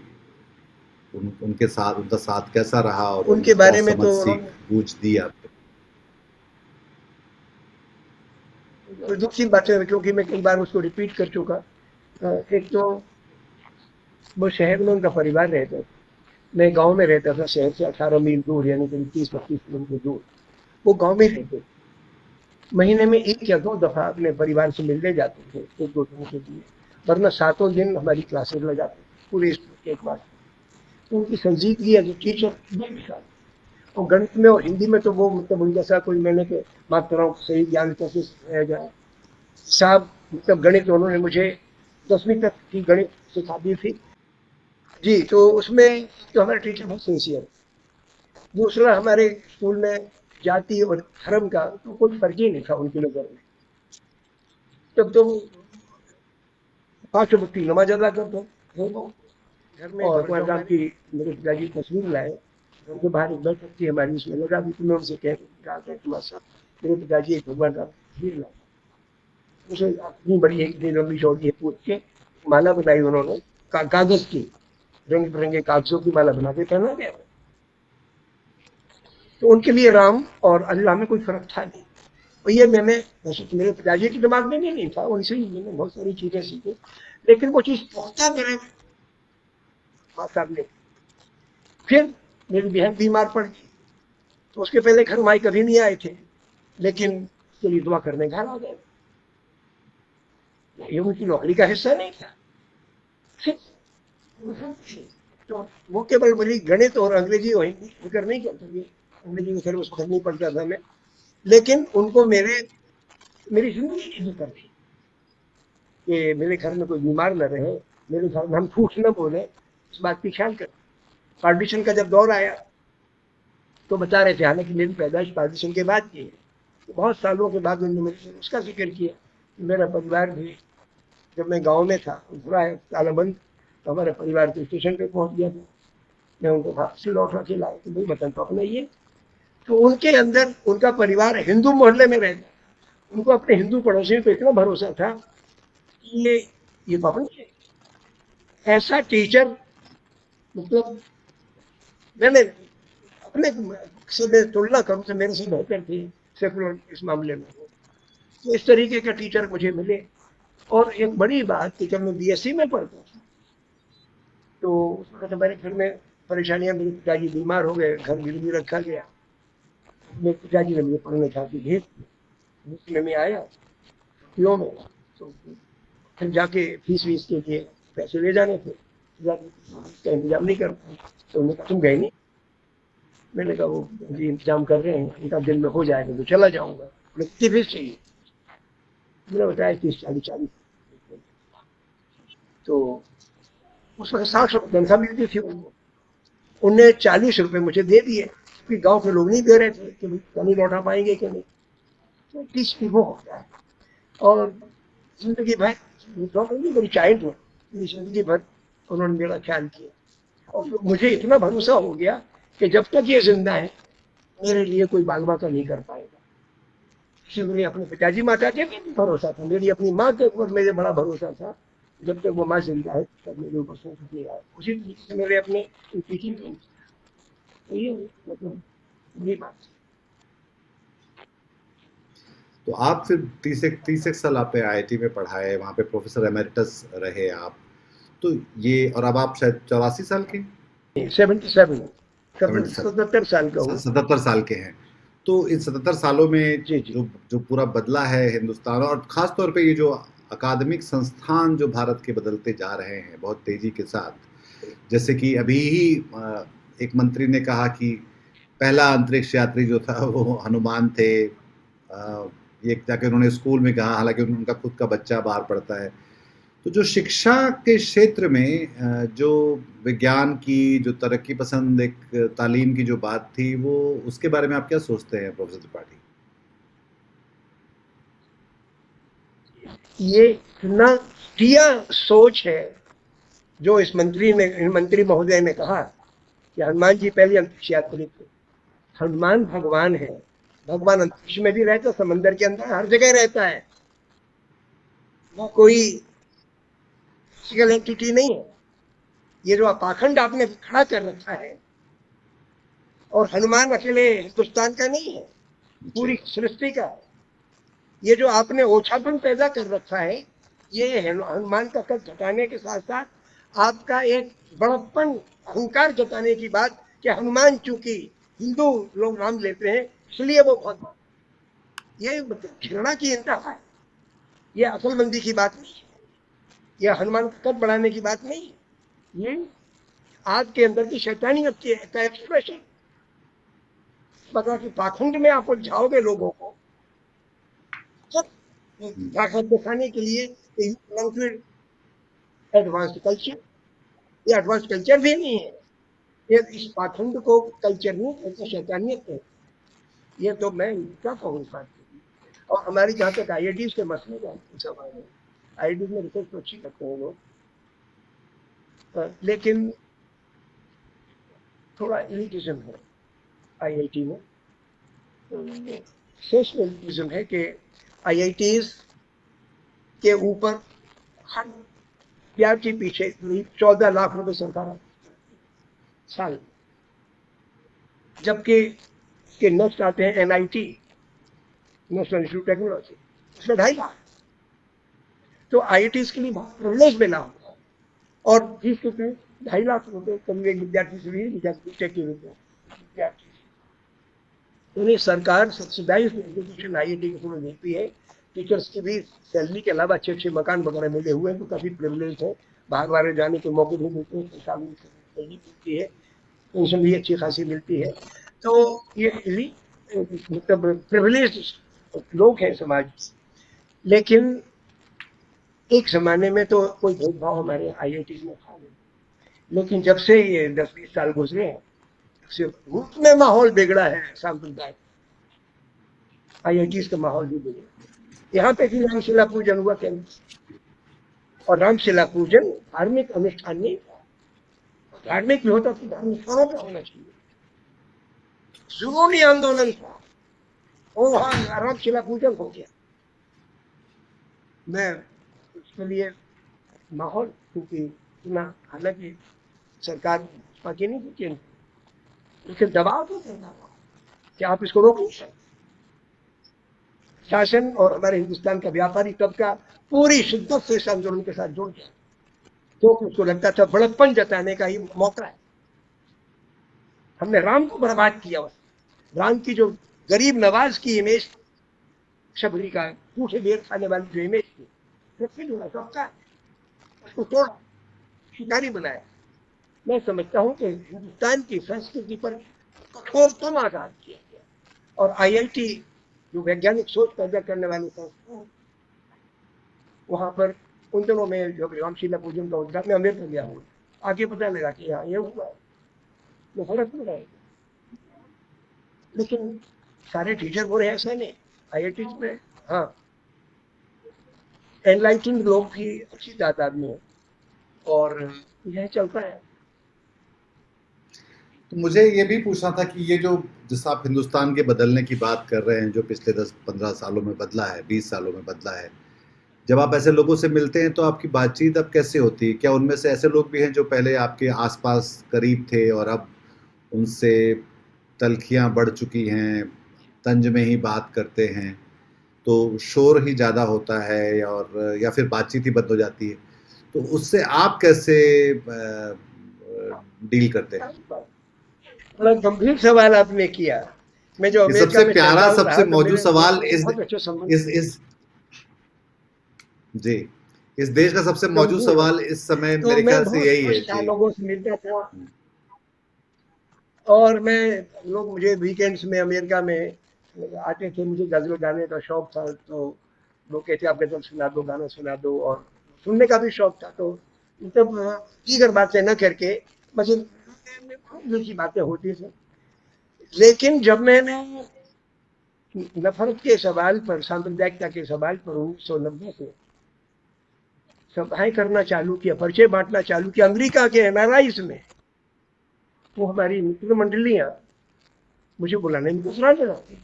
उनके साथ उनका साथ कैसा रहा और उनके उन्होंने क्या बारे में समझ, तो सीख, उन्होंने, बूझ दी आपको? दुख की बात है क्योंकि मैं कई बार उसको रिपीट कर चुका। एक तो वो शहर में उनका परिवार रहता था, मैं गांव में रहता था, शहर से 18 मील दूर, यानी करीब 30-32 किलोमीटर दूर। वो गांव में रहते थे। महीने में 1 या 2 दफा अपने परिवार से मिलने जाते थे, 1-2 दिन के लिए, वरना सातों दिन हमारी क्लासेस लगाते थे पूरे एक बार। तो उनकी संजीदगी एज ए टीचर बेमिसाल। और गणित में और हिंदी में तो वो मतलब उनके साथ कोई मैंने के मात्राओं को सही ज्ञान कैसे सिखाया जाए, हिसाब मतलब गणित उन्होंने मुझे 10वीं तक की गणित सिखा दी थी। जी, तो उसमें तो हमारे टीचर बहुत सिंसियर। दूसरा, हमारे स्कूल में जाति और धर्म का तो कोई फर्क ही नहीं था उनकी नज़र में। तब तो 5 वक्त की नमाज अदा करते थे वो। घर में और भगवान राम की मेरे पिताजी तस्वीर लाए, घर के बाहर एक बैठक थी हमारी, उसमें लगा दी। तो मैं उनसे कहा था तुम्हारा साहब, मेरे पिताजी एक भगवान राम की तस्वीर लाए। उसे इतनी बड़ी एक इतनी लंबी चौड़ी है, पूछ के माला बनाई उन्होंने, कागज की, रंग बिरंगे कागजों की माला बना के पहना गया। तो उनके लिए राम और अल्लाह में कोई फर्क था नहीं। और ये मैंने, वैसे तो मेरे पिताजी के दिमाग में भी नहीं था, उनसे ही मैंने बहुत सारी चीजें सीखी, लेकिन वो चीज पहुंचा मेरे माँ साहब ने। फिर मेरी बहन बीमार पड़ गई, तो उसके पहले घर माई कभी नहीं आए थे, लेकिन उसके लिए दुआ करने घर आ गए। ये उनकी नौकरी का हिस्सा नहीं था। फिर तो वो केवल मेरी गणित और अंग्रेजी और हिंदी फिक्र नहीं करते थे। अंग्रेजी में फिर उस वक्त नहीं पढ़ता था मैं, लेकिन उनको मेरी जिंदगी की फिक्र थी कि मेरे घर में कोई बीमार न रहे, मेरे घर में हम झूठ न बोले, इस बात की ख्याल कर। पार्टीशन का जब दौर आया तो बता रहे थे, हालांकि मेरी पैदाइश पार्टीशन के बाद की है, तो बहुत सालों के बाद उन्होंने मेरे से उसका जिक्र किया कि मेरा परिवार भी, जब मैं गांव में था, पूरा तालाबंद, तो हमारे परिवार के स्टेशन पे पहुंच गया था। मैं उनको वापसी लौटा के लाया कि भाई वतन तो अपना ही है। तो उनके अंदर, उनका परिवार हिंदू मोहल्ले में रहता, उनको अपने हिंदू पड़ोसियों पे इतना भरोसा था कि ये तो अपने ही है। ऐसा टीचर, मतलब मैंने अपने से मैं तुलना करूं तो मेरे से बेहतर थे सेकुलर इस मामले में। तो इस तरीके के टीचर मुझे मिले। और एक बड़ी बात कि जब मैं बीएससी में पढ़ता था, तो उस वक्त हमारे घर में परेशानियां, मेरे पिताजी बीमार हो गए, घर गिरवी रखा गया। मेरे पिताजी ने मुझे पढ़ने खातिर भेज दिया। मुझे में आया छुट्टियों में, तो फिर जाके फीस वीस के लिए पैसे ले जाने थे, का इंतजाम नहीं कर पाए। तो उन्होंने कहा तुम गए नहीं। मैंने कहा वो जी इंतजाम कर रहे हैं, उनका दिन में हो जाएगा तो चला जाऊंगा। कितनी फीस चाहिए? मैंने बताया 30-40। तो उस वक्त 60 रुपये तनख्वाह मिलती थी उनको, उनने 40 रुपये मुझे दे दिए, क्योंकि गांव के लोग नहीं दे रहे थे कि कहीं लौटा पाएंगे कि नहीं। तो 30 की वो हो गया। और जिंदगी भर मेरी चाइल्ड हुआ, जिंदगी भर उन्होंने मेरा ख्याल किया। और मुझे इतना भरोसा हो गया कि जब तक ये जिंदा है, मेरे लिए कोई बागवा का नहीं कर पाएगा। इसलिए मुझे अपने पिताजी माता के भी भरोसा था, मेरी अपनी माँ के ऊपर मेरे बड़ा भरोसा था जब तक वो माँ जिंदा है तब मेरे ऊपर संकट नहीं आया। उसी तरीके से मेरे अपने टीचिंग तो ये मतलब बुरी बात। तो आप फिर 30 साल आप आईआईटी में पढ़ाए, वहाँ पे प्रोफेसर एमेरिटस रहे आप, तो ये, और अब आप शायद 84 साल के, 77 77 77 साल का हूँ। 77 साल के हैं। तो इन 77 सालों में जी जी। जो जो पूरा बदला है हिंदुस्तान, और खास तौर पे ये जो अकादमिक संस्थान जो भारत के बदलते जा रहे हैं बहुत तेजी के साथ, जैसे कि अभी ही एक मंत्री ने कहा कि पहला अंतरिक्ष यात्री जो था वो हनुमान थे। ये जाके उन्होंने स्कूल में कहा, हालांकि उनका खुद का बच्चा बाहर पढ़ता है। तो जो शिक्षा के क्षेत्र में जो विज्ञान की जो तरक्की पसंद एक तालीम की जो बात थी, वो उसके बारे में आप क्या सोचते हैं प्रोफेसर त्रिपाठी? ये इतना घटिया सोच है जो इस मंत्री महोदय ने कहा कि हनुमान जी पहले अंतरिक्ष यात्री थे। हनुमान भगवान है, भगवान अंतरिक्ष में भी रहता, समंदर के अंदर हर जगह रहता है, वो कोई फिजिकल एंटिटी नहीं है। ये जो पाखंड आपने खड़ा कर रखा है, और हनुमान अकेले हिंदुस्तान का नहीं है, पूरी सृष्टि का है। ये जो आपने ओछापन पैदा कर रखा है, ये हनुमान का कद घटाने के साथ साथ आपका एक बड़प्पन अहंकार जताने की बात कि हनुमान चूंकि हिंदू लोग नाम लेते हैं इसलिए वो बहुत, ये मतलब घृणा की इंतहा है। ये अक्लमंदी की बात नहीं है, ये हनुमान का कद बढ़ाने की बात नहीं है, ये आपके अंदर की शैतानियत का एक्सप्रेशन। पता कि पाखंड में आप उलझाओगे लोगों को, ताकत दिखाने के लिए एडवांस कल्चर, ये एडवांस कल्चर भी नहीं है, ये इस पाखंड को कल्चर नहीं कहते, शैतानियत है। ये तो मैं क्या कहूँ बात। और हमारी जहाँ तक IIT के मसले का सवाल है, IIT में रिसर्च तो अच्छी करते हैं लोग, लेकिन थोड़ा एलिटिज्म है IIT में। शेष एलिटिज्म है कि IITs के ऊपर हर प्यार के पीछे 14 लाख रुपए सरकार साल, जबकि के नेक्स्ट आते हैं NIT, नेशनल इंस्टीट्यूट टेक्नोलॉजी, उसमें 2.5 लाख। तो IITs के लिए बहुत प्रिविलेज मिला होगा, और फीस कितने, 2.5 लाख रुपए करीब एक विद्यार्थी से भी, विद्यार्थी यानी सरकार सब्सिडाइज एजुकेशन IIT को पूरी देती है। टीचर्स की भी सैलरी के अलावा अच्छे अच्छे मकान वगैरह मिले हुए हैं, तो काफ़ी प्रिविलेज है, बाहर बाहर जाने के मौके भी मिलते हैं, सैलरी मिलती है, पेंशन भी अच्छी खासी मिलती है। तो ये मतलब प्रिविलेज लोग हैं समाज। लेकिन एक जमाने में तो कोई भेदभाव हमारे IIT में था नहीं, लेकिन जब से ये 10-20 साल गुजरे हैं, रूप में माहौल बिगड़ा है सांप्रदायिक, IITs का माहौल भी बिगड़ा। यहाँ पे भी रामशिला पूजन हुआ केंद्र, और रामशिला पूजन धार्मिक अनुष्ठान नहीं था, धार्मिक भी होता तो धार्मिक स्थानों पर होना चाहिए, जुनूनी आंदोलन था, और वहाँ रामशिला पूजन हो गया। मैं उसके लिए माहौल, क्योंकि इतना, हालांकि सरकार भाजपा की नहीं थी, लेकिन दबाव तो देना कि आप इसको रोक नहीं सकते। शासन और हमारे हिंदुस्तान का व्यापारी तबका पूरी शिद्दत से इस आंदोलन के साथ जुड़ गया, क्योंकि उसको लगता था बड़प्पन जताने का ही मौका है। हमने राम को बर्बाद किया, राम की जो गरीब नवाज की इमेज, शबरी का झूठे बेर खाने वाली जो इमेज थी, सबका उसको तोड़ा, शिकारी बनाया। मैं समझता हूँ कि हिंदुस्तान की संस्कृति पर कठोरतम आघात किया गया, और IIT जो वैज्ञानिक सोच पैदा करने वाले संस्थान, वहाँ पर उन दिनों में जो रामशिला पूजन का उद्घाटन मैं अमेरिका गया हूँ, आगे पता लगा कि यहाँ ये हुआ, तो फर्क नहीं रहेगा। लेकिन सारे टीचर बोले ऐसा नहीं, IIT में हाँ एनलाइटेंड लोग भी अच्छी तादाद में, और यह चलता है। तो मुझे ये भी पूछना था कि ये जो, जिस आप हिंदुस्तान के बदलने की बात कर रहे हैं, जो पिछले 10-15 सालों में बदला है, 20 सालों में बदला है, जब आप ऐसे लोगों से मिलते हैं तो आपकी बातचीत अब कैसे होती है? क्या उनमें से ऐसे लोग भी हैं जो पहले आपके आस-पास करीब थे और अब उनसे तल्खियाँ बढ़ चुकी हैं, तंज में ही बात करते हैं, तो शोर ही ज़्यादा होता है और या फिर बातचीत ही बंद हो जाती है? तो उससे आप कैसे डील करते हैं? बड़ा गंभीर सवाल आपने किया। मैं जो ये अमेरिका सबसे में 6 प्यारा, साल सबसे रहा तो मौजूद मेरे सवाल दोस्तों इस बहुत अच्छे संबंध थे। इस जी, इस देश का सबसे मौजूद गंभीर है। सवाल इस समय तो मेरे मैं ख्याल से बहुत यही है। खुश था, जी। लोगों से मिलता था और मैं लोग मुझे वीकेंड्स में अमेरिका में आते थे, मुझे गज़ल गाने का शौक था, तो लोग कहते आप गज़ल सुना दो, गाना सुना दो और सुनने का भी शौक था। तो मतलब दीगर बातें न करके बस दिल की बातें होती थी। लेकिन जब मैंने नफ़रत के सवाल पर, सांप्रदायिकता के सवाल पर 1990 से सभाएँ करना चालू किया, पर्चे बाँटना चालू किया अमेरिका के एनआरआईज़ में, तो हमारी मित्र मंडलियाँ मुझे बुलाने में गुस्साने लगी।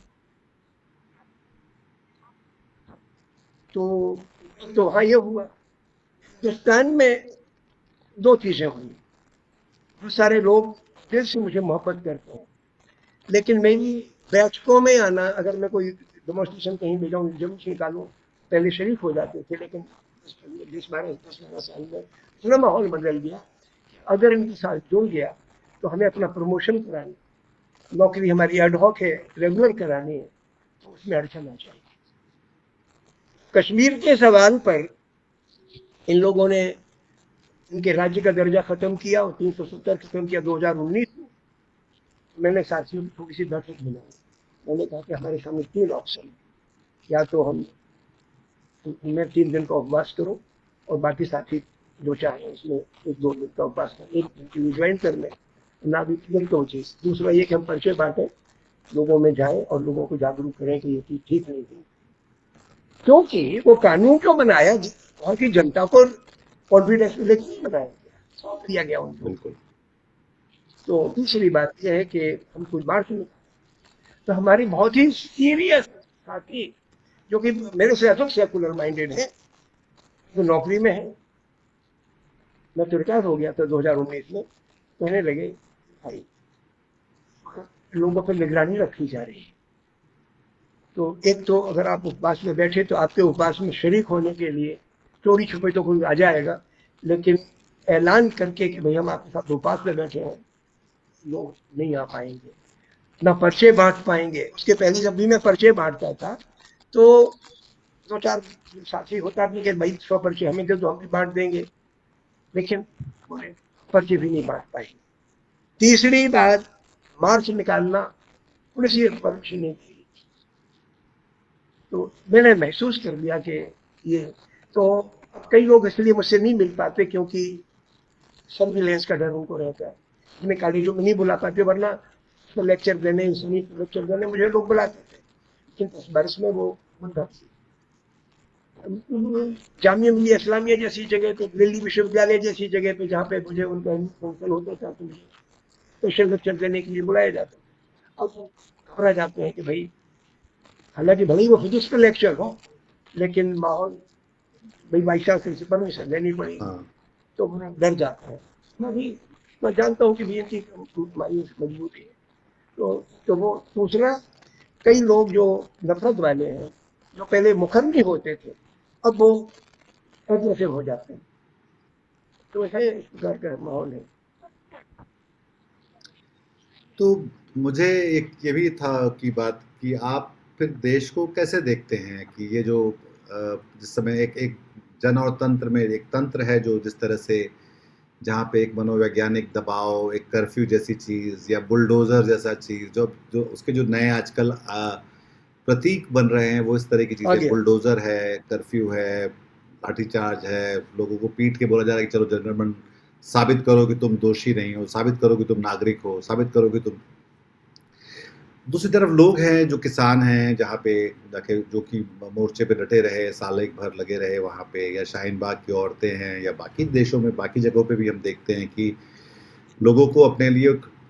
तो हाँ, ये हुआ। हिंदुस्तान में 2 चीज़ें हुई। बहुत सारे लोग दिल से मुझे मोहब्बत करते हैं, लेकिन मेरी बैठकों में आना, अगर मैं कोई डेमोंस्ट्रेशन कहीं भी जाऊँ, जुलूस निकालूँ, पहले शरीक हो जाते थे, लेकिन 10-12 साल में इतना माहौल बदल गया। अगर इनके साथ जुड़ गया, तो हमें अपना प्रमोशन कराना, नौकरी हमारी एड हॉक है, रेगुलर करानी है, तो उसमें अड़चन आ जाएगी। कश्मीर के सवाल पर इन लोगों ने इनके राज्य का दर्जा खत्म किया और 370 खत्म किया 2019 में। मैंने साथियों की थोड़ी सी बैठक बुलाई। मैंने कहा कि हमारे सामने 3 ऑप्शन, या तो हम मैं 3 दिन का उपवास करूं और बाकी साथी जो चाहे उसमें 1-2 दिन का उपवास करें, एक दिन ज्वाइन कर लें, ना भी तो चीज़। दूसरा ये कि हम पर्चे बांटें, लोगों में जाएं और लोगों को जागरूक करें कि ये चीज़ ठीक नहीं थी, क्योंकि वो कानून जो बनाया वहाँ की जनता को कॉन्फिडेंस लेकर बनाया गया, सौंप दिया गया उनको। बिल्कुल। तो दूसरी बात यह है कि हम कुछ बात नहीं, तो हमारी बहुत ही सीरियस साथी जो कि मेरे से अधिक सेकुलर माइंडेड है, जो नौकरी में है, मैं तो रिटायर हो गया था 2019 में, कहने लगे भाई लोगों पर निगरानी रखी जा रही है। तो एक तो अगर आप उपवास में बैठे तो आपके उपवास में शरीक होने के लिए चोरी छुपे तो कोई आ जाएगा, लेकिन ऐलान करके कि भाई हम आपके साथ उपवास में बैठे हैं, लोग नहीं आ पाएंगे, ना पर्चे बांट पाएंगे। उसके पहले जब भी मैं पर्चे बांटता था तो 2-4 साथी होता था कि भाई 100 पर्चे हमें दे दो, हम भी बांट देंगे, लेकिन पर्चे भी नहीं बांट पाए। तीसरी बात, मार्च निकालना पुलिस ही परमिशन नहीं दी। तो मैंने महसूस कर लिया कि ये तो कई लोग इसलिए मुझसे नहीं मिल पाते क्योंकि सर्विलेंस का डर उनको रहता है। जिन्हें कॉलेजों में नहीं बुला पाते, वरना तो लेक्चर देने, लेक्चर देने मुझे लोग बुलाते थे, लेकिन इस बरस में वो मुद्दा थी। जामिया मिलिया इस्लामिया जैसी जगह पे, दिल्ली विश्वविद्यालय जैसी जगह पे, जहाँ पे मुझे उनका फंक्शन होता था, तो मुझे स्पेशल लेक्चर देने के लिए बुलाया जाता था। अब घबरा जाते हैं कि भाई, हालांकि भले ही वो फिजिक्स का लेक्चर हो, लेकिन माहौल भाई वाइस चांसलर से परमिशन लेनी पड़ेगी, हाँ। तो वो डर जाता है। मैं जानता हूँ कि भी इनकी हमारी मजबूती है। तो वो दूसरा, कई लोग जो नफरत वाले हैं, जो पहले मुखर होते थे, अब वो एग्रेसिव हो जाते हैं। तो है इस प्रकार का माहौल है। तो मुझे एक ये भी था कि बात कि आप फिर देश को कैसे देखते हैं कि ये जो जिस समय एक एक जन और तंत्र में एक तंत्र है जो जिस तरह से जहाँ पे एक मनोवैज्ञानिक दबाव, एक कर्फ्यू जैसी चीज़ या बुलडोज़र जैसा चीज़ जो जो उसके जो नए आजकल प्रतीक बन रहे हैं वो इस तरह की चीज़ें, आगे बुलडोज़र है, कर्फ्यू है, लाठीचार्ज है, लोगों को पीट के बोला जा रहा है कि चलो जनगण साबित करो कि तुम दोषी नहीं हो, साबित करो कि तुम नागरिक हो, साबित करो कि तुम। दूसरी तरफ लोग हैं जो किसान हैं जहाँ पे जाके जो कि मोर्चे पे डटे रहे, साल एक भर लगे रहे वहाँ पे, या शाहीन बाग की औरतें हैं या बाकी देशों में बाकी जगहों पे भी हम देखते हैं कि लोगों को अपने लिए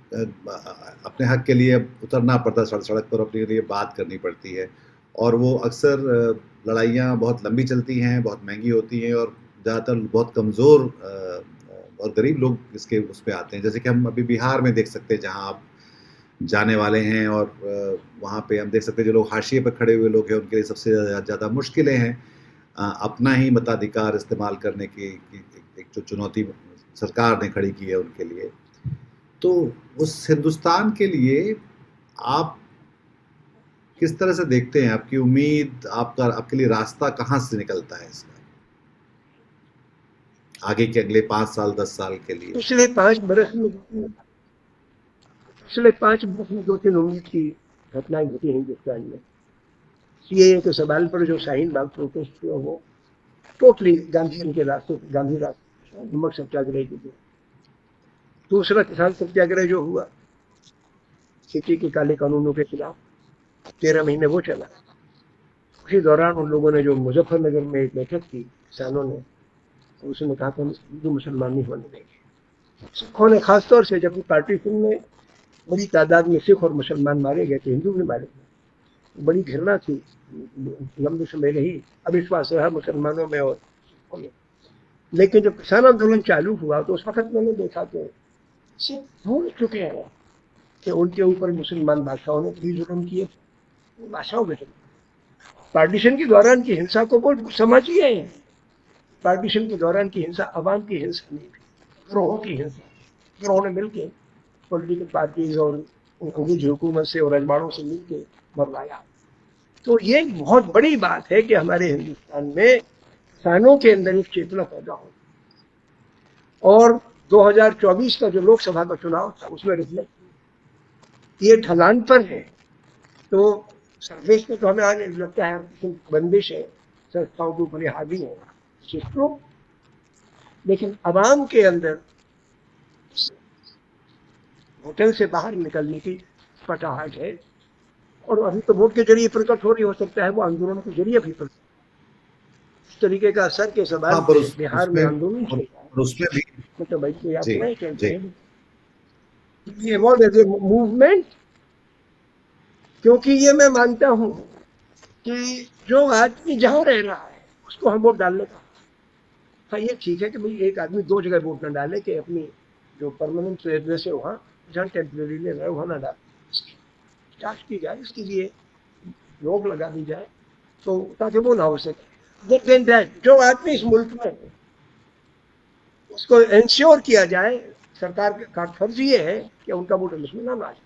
अपने हक के लिए उतरना पड़ता है, सड़क पर अपने लिए बात करनी पड़ती है और वो अक्सर लड़ाइयाँ बहुत लंबी चलती हैं, बहुत महँगी होती हैं और ज़्यादातर बहुत कमज़ोर और गरीब लोग इसके उस पे आते हैं। जैसे कि हम अभी बिहार में देख सकते हैं जहाँ आप जाने वाले हैं और वहाँ पे हम देख सकते हैं जो लोग हाशिए पे खड़े हुए लोग हैं उनके लिए सबसे ज़्यादा मुश्किलें हैं अपना ही मताधिकार इस्तेमाल करने की एक जो चुनौती सरकार ने खड़ी की है उनके लिए। तो उस हिंदुस्तान के लिए आप किस तरह से देखते हैं? आपकी उम्मीद, आपका आपके लिए रास्ता कहाँ से निकलता है इसका? आगे के अगले 5 साल, 10 साल के लिए? पिछले 5 बरस में 2-3 उम्मीद की घटनाएं घटी हिंदुस्तान में। सीएए के सवाल पर जो शाहीन बाग प्रोटेस्ट हुआ वो टोटली गांधी जी के रास्ते, गांधी रास्ते, नमक सत्याग्रह के लिए। दूसरा किसान सत्याग्रह जो हुआ खेती के काले कानूनों के खिलाफ, 13 महीने वो चला। उसी दौरान उन लोगों ने जो मुजफ्फरनगर में एक बैठक की किसानों ने, तो उसने कहा कि हम हिंदू मुसलमान नहीं होने देंगे। सिखों ने खासतौर से, जबकि पार्टीशन में बड़ी तादाद में सिख और मुसलमान मारे गए थे, हिंदू भी मारे गए, बड़ी घृणा थी, लंबे समय रही, अविश्वास रहा मुसलमानों में और सिखों में। लेकिन जब किसान आंदोलन चालू हुआ तो उस वक्त मैंने देखा कि सिख भूल चुके हैं कि उनके ऊपर मुसलमान बादशाहों ने भी जुल्म किए, बादशाहों में पार्टीशन के दौरान की हिंसा को वो समझिए हैं। पार्टीशन के दौरान की हिंसा अवाम की हिंसा नहीं थी, गिरोहों की हिंसा। गिरोहों ने मिलकर पॉलिटिकल पार्टीज और अंग्रेज हुकूमत से और अजवाड़ों से मिलकर मरवाया। तो ये बहुत बड़ी बात है कि हमारे हिंदुस्तान में किसानों के अंदर एक चेतना पैदा हो। और 2024 का जो लोकसभा का चुनाव था उसमें रिफ्लेक्ट ये ढलान पर है। तो सरफेस पे तो हमें आने लगता है बंदिश है, संस्थाओं के ऊपर हावी है, सिस्टम, लेकिन अवाम के अंदर होटल से बाहर निकलने की पटाहट है। और अभी तो वोट के जरिए प्रकट हो रही, हो सकता है वो आंदोलन के जरिए भी प्रकट। इस तरीके का असर के सवाल हाँ, पर पे बिहार में आंदोलन चल रहा है, उसमें भी मतलब भाई कोई आप जी, नहीं चलते जी। हैं ये वॉट एज ए मूवमेंट। क्योंकि ये मैं मानता हूँ कि जो आदमी जहाँ रह रहा है उसको हम वोट डालने का। हाँ, ये ठीक है कि भाई एक आदमी 2 जगह वोट न डाले, कि अपनी जो परमानेंट एड्रेस है वहाँ, जहाँ टेम्परेरी ले रहा है वहाँ न डाले, जांच की जाए, इसके लिए रोक लगा दी जाए, तो ताकि वो ना हो सके। लेकिन जो आदमी इस मुल्क में है उसको इंश्योर किया जाए, सरकार का फर्ज ये है कि उनका वोट लिस्ट में नाम आ जाए।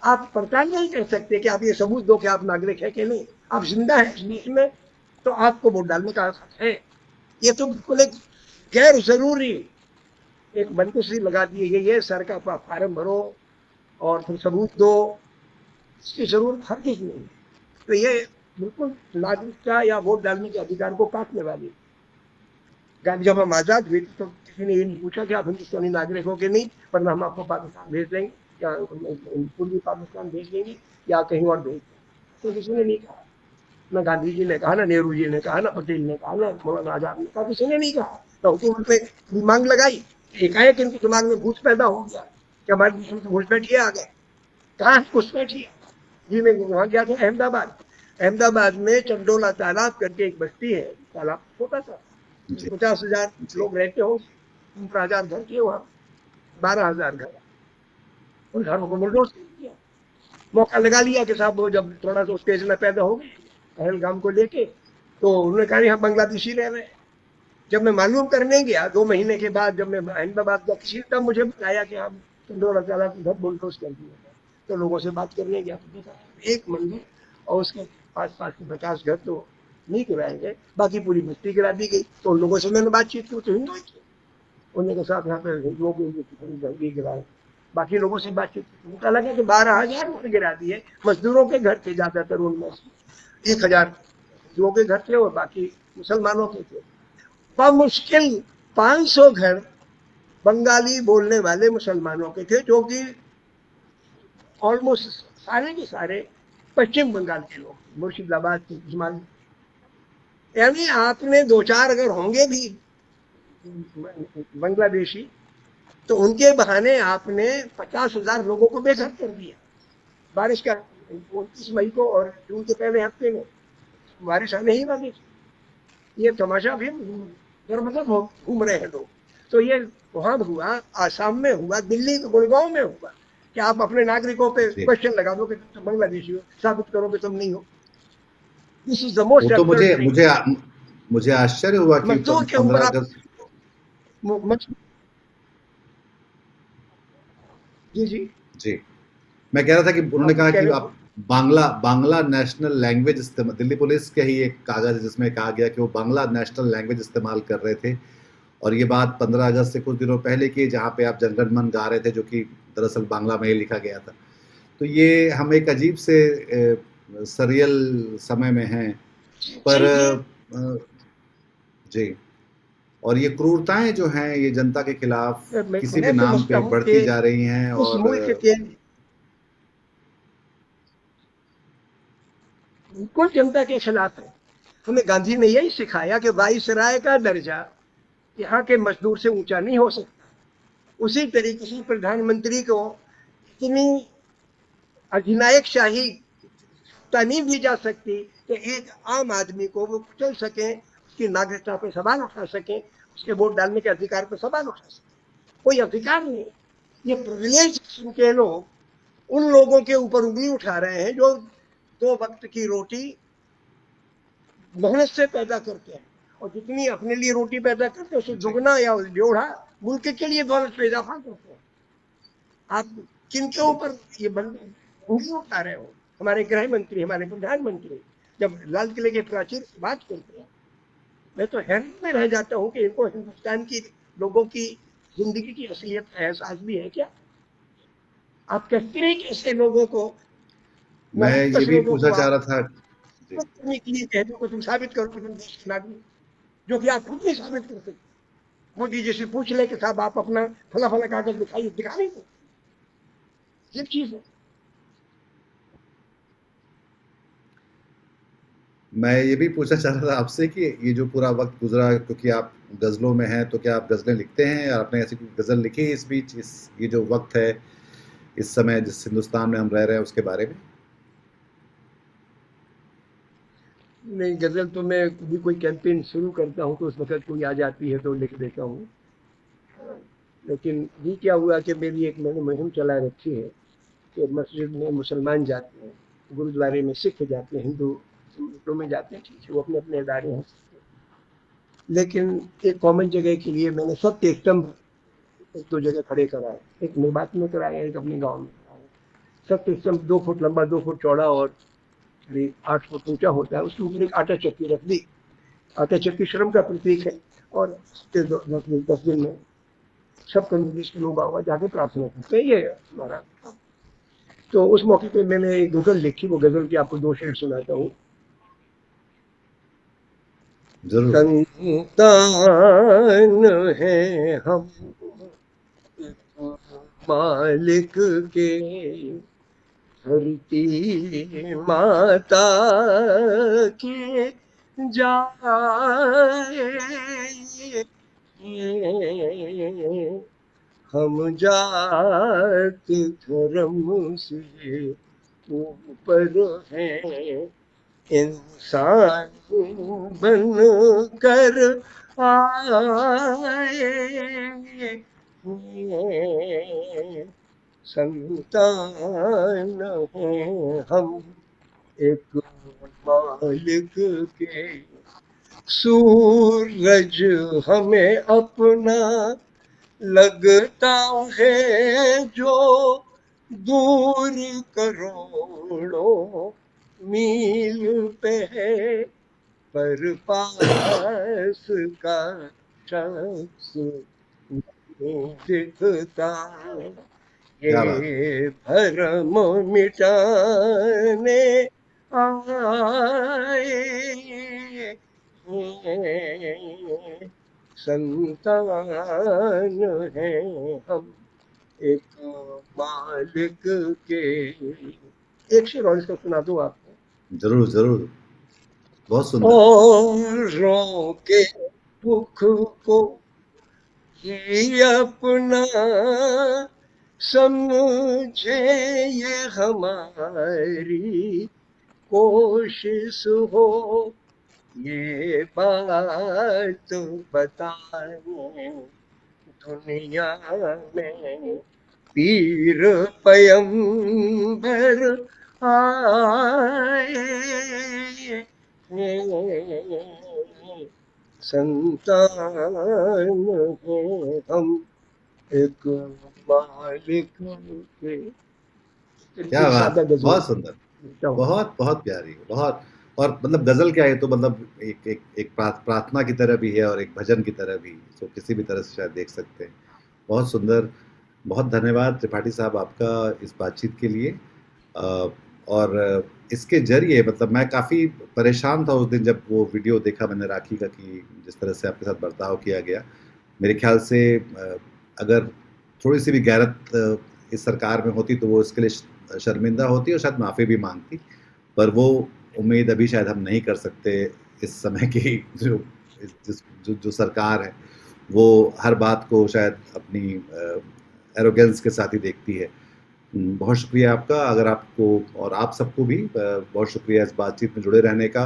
आप पड़ताल नहीं कर सकते कि आप ये सबूत दो कि आप नागरिक है कि नहीं। आप जिंदा है इस देश में तो आपको वोट डालने का हक है। ये तो बिल्कुल एक गैर जरूरी एक बंदिश लगा दी गई है, सर का फार्म भरो और फिर सबूत दो, इसकी जरूरत हर किसी नहीं है। तो ये बिल्कुल नागरिकता या वोट डालने के अधिकार को काटने वाली। जब हम आजाद हुए तो किसी ने ये नहीं पूछा कि आप हिंदुस्तानी नागरिक हो कि नहीं, वरना हम आपको पाकिस्तान भेज देंगे या पूर्वी पाकिस्तान भेज देंगे या कहीं और भेज देंगे। तो किसी ने नहीं कहा, ना गांधी जी ने कहा, ना नेहरू जी ने कहा, ना पटेल ने कहा, ना मौलाना आजाद ने कहा, किसी ने नहीं कहा। तो हुकूमत ने मांग लगाई, एकाएक इनके दिमाग में भूत पैदा हो गया कि हमारे देश में घुसपैठिए आ गए। कहाँ घुसपैठिए जी? मैं वहाँ गया था अहमदाबाद। अहमदाबाद में चंडोला तालाब करके एक बस्ती है, तालाब छोटा सा, 50,000 लोग रहते हो, 15,000 घर थे वहाँ, 12,000 घर, उन घरों को बुलडोज किया। मौका लगा लिया कि साहब वो जब थोड़ा सा उत्तेजना पैदा हो गई पहलगाम को लेके, तो उन्होंने कहा हम बांग्लादेशी रह रहे हैं। जब मैं मालूम करने गया 2 महीने के बाद, जब मैं अहमदाबाद का, किसी तब मुझे बताया कि हम चंडोला तालाब घर बुलडोज कर दिए। तो लोगों से बात करने गया तो देखा एक मंदिर और उसके पास के 50 घर तो नहीं गिराए गए, बाकी पूरी बस्ती गिरा दी गई। तो उन लोगों से मैंने बातचीत की, तो हिंदू की, उनके साथ यहाँ पे हिंदुओं की गिराए। बाकी लोगों से बातचीत की, पता लगा कि 12,000 गिरा दिए। मजदूरों के घर थे ज्यादातर, उनमें 1,000 हिंदुओं के घर थे और बाकी मुसलमानों के थे। मुश्किल 500 घर बंगाली बोलने वाले मुसलमानों के थे, जो कि ऑलमोस्ट सारे के सारे पश्चिम बंगाल के लोग, मुर्शिदाबाद के जुमान। यानी आपने 2-4 अगर होंगे भी बांग्लादेशी, तो उनके बहाने आपने 50,000 लोगों को बेघर कर दिया। बारिश का 29 मई को और जून के पहले हफ्ते में बारिश आने ही वाली, ये तमाशा भी मतलब घूम रहे हैं लोग। तो ये वहां हुआ, आसाम में हुआ, दिल्ली के गुड़गांव में हुआ कि आप अपने नागरिकों पे जी। क्वेश्चन लगा दो कि तुम बांग्लादेशी हो, साबित करो कि तुम नहीं हो। दिस इज द वो मोस्ट तो एब्सर्ड थिंग। मुझे आश्चर्य हुआ कि मजदूर के ऊपर 15 आप अगस्त। जी जी, जी, मैं कह रहा था कि उन्होंने आप कुछ कहा कह कि रहे थे। आप बांग्ला नेशनल लैंग्वेज इस्तेमाल, दिल्ली पुलिस का ही एक कागज है जिसमें कहा गया कि वो बांग्ला नेशनल लैंग्वेज इस्तेमाल कर रहे थे। और ये बात 15 अगस्त से कुछ दिनों पहले की, जहाँ पे आप जनगण मन गा रहे थे, जो कि दरअसल बांग्ला में ही लिखा गया था। तो ये हम एक अजीब से सरियल समय में हैं। पर जी जी, जी, और ये क्रूरताएं जो हैं ये जनता के खिलाफ किसी भी मैं नाम समझता पे हूँ कि बढ़ती जा रही हैं। उस और मुल्क के बिल्कुल जनता के खिलाफ है। हमें गांधी ने यही सिखाया कि वाइसराय का दर्जा यहाँ के मजदूर से ऊंचा नहीं हो सकता। उसी तरीके से प्रधानमंत्री को इतनी अधिनायक शाही नहीं दी जा सकती कि एक आम आदमी को वो कुचल सके, उसकी नागरिकता पर सवाल उठा सके, उसके वोट डालने के अधिकार पर सवाल उठा सके। कोई अधिकार नहीं। ये प्रिविलेज के लोग उन लोगों के ऊपर उंगली उठा रहे हैं जो 2 वक्त की रोटी मेहनत से पैदा करते हैं, और जितनी अपने लिए रोटी पैदा करते हैं उससे जी, दुगना या जोड़ा मुल्क के लिए दौलत पे इजाफा करते हैं। आप किनके ऊपर ये बंद उंगली उठा रहे हो? हमारे गृह मंत्री, हमारे प्रधानमंत्री जब लाल किले के प्राचीर की बात करते हैं, मैं तो हैरत में रह जाता हूँ कि इनको हिंदुस्तान की लोगों की जिंदगी की असलियत का एहसास भी है क्या? आप कहते हैं कि ऐसे लोगों को, मैं ये 10 भी लोगों को पूछना चाह आप रहा था। जी, करने के लिए कह दो कि तुम साबित करो कि तुम देश के नागरिक, जो कि आप खुद नहीं साबित कर सकते। मोदी जी से पूछ ले कि साहब आप अपना फला फला कागज दिखाइए, दिखा नहीं सकते। ये चीज है। मैं ये भी पूछना चाह रहा था आपसे कि ये जो पूरा वक्त गुजरा, क्योंकि आप गजलों में हैं, तो क्या आप गजलें लिखते हैं, या आपने ऐसी कोई गजल लिखी है इस बीच, इस ये जो वक्त है, इस समय जिस हिंदुस्तान में हम रह रहे हैं उसके बारे में? नहीं, गजल तो मैं भी कोई कैंपेन शुरू करता हूँ तो उस वक्त कोई आ जाती है तो लिख देता हूँ। लेकिन ये क्या हुआ कि मेरी एक मैंने मुहिम चला रखी है कि मस्जिद में मुसलमान जाते हैं, गुरुद्वारे में सिख जाते हैं, हिंदू में जाते हैं, ठीक है, वो अपने अपने इदारे हैं। लेकिन एक कॉमन जगह के लिए मैंने सत्य स्तंभ 1-2 जगह खड़े कराए। एक मेवात में कराया, एक अपने गांव में कराया। सत्य स्तंभ 2 फुट लंबा, 2 फुट चौड़ा और करीब 8 फुट ऊंचा होता है। उसके ऊपर एक आटा चक्की रख दी। आटा चक्की श्रम का प्रतीक है। और 10 दिन में सब कम्युनिस्ट के लोग आवा जाके प्रार्थना करते हैं। ये हमारा। तो उस मौके पे मैंने एक गजल लिखी, वो गजल की आपको 2 शेर सुनाता हूँ। जरूर। संतान है हम मालिक के, धरती माता के जाए, हम जात धर्म से ऊपर हैं, इंसान बन कर आए, संतान हैं हम एक मालिक के। सूरज हमें अपना लगता है जो दूर करोड़ों मील पे है, पर पास का शख्स नहीं दिखता। क्या बात। ये भरम मिटाने आए, संतान है हम एक मालिक के। एक शेर और इसका सुना दूं आपको। जरूर जरूर, बहुत सुंदर। औरों के दुख को ही अपना समझे ये हमारी कोशिश हो ये बात बताऊं, दुनिया में पीर पैगंबर आए, संतान हैं हम एक मालिक के। क्या बात सादा है! गजल बहुत सुंदर, बहुत, बहुत प्यारी, बहुत। और मतलब गज़ल क्या है, तो मतलब एक एक एक प्रार्थना की तरह भी है और एक भजन की तरह भी, तो किसी भी तरह से शायद देख सकते हैं। बहुत सुंदर, बहुत धन्यवाद त्रिपाठी साहब आपका इस बातचीत के लिए। अ, और इसके ज़रिए मतलब मैं काफ़ी परेशान था उस दिन जब वो वीडियो देखा मैंने राखी का कि जिस तरह से आपके साथ बर्ताव किया गया। मेरे ख़्याल से अगर थोड़ी-सी भी गैरत इस सरकार में होती तो वो इसके लिए शर्मिंदा होती और शायद माफ़ी भी माँगती। पर वो उम्मीद अभी शायद हम नहीं कर सकते इस समय की जो जो सरकार है, वो हर बात को शायद अपनी एरोगेंस के साथ ही देखती है। बहुत शुक्रिया आपका। अगर आपको और आप सबको भी बहुत शुक्रिया इस बातचीत में जुड़े रहने का।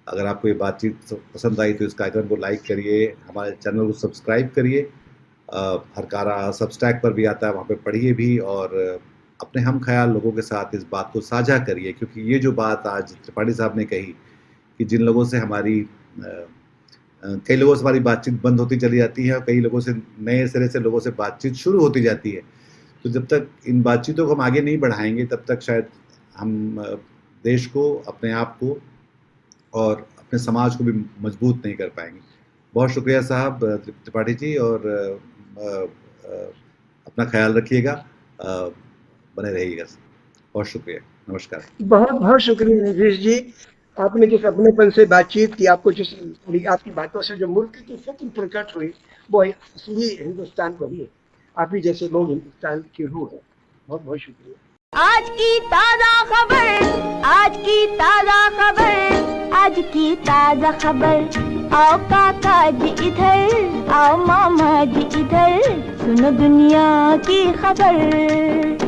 अगर आपको ये बातचीत पसंद आई तो इस कार्यक्रम को लाइक करिए, हमारे चैनल को सब्सक्राइब करिए। हरकारा सबस्टैक पर भी आता है, वहाँ पे पढ़िए भी और अपने हम ख़याल लोगों के साथ इस बात को साझा करिए, क्योंकि ये जो बात आज त्रिपाठी साहब ने कही कि जिन लोगों से हमारी कई लोगों से हमारी बातचीत बंद होती चली जाती है और कई लोगों से नए सिरे से लोगों से बातचीत शुरू होती जाती है। तो जब तक इन बातचीतों को हम आगे नहीं बढ़ाएँगे तब तक शायद हम देश को, अपने आप को और अपने समाज को भी मजबूत नहीं कर पाएँगे। बहुत शुक्रिया साहब त्रिपाठी जी और अपना ख़्याल रखिएगा, बने रहिएगा। बहुत शुक्रिया, नमस्कार। बहुत बहुत शुक्रिया रजनीश जी, आपने जिस अपनेपन से बातचीत की, आपको जिस आपकी बातों से जो मुल्क की फिक्र प्रकट हुई, वो असली हिंदुस्तान वही है। आप ही जैसे लोग हिंदुस्तान की रूह है। बहुत बहुत शुक्रिया। आज की ताजा खबर, आज की ताजा खबर, आज की ताजा खबर। आओ काका जी इधर, आओ मामा जी इधर, सुनो दुनिया की खबर।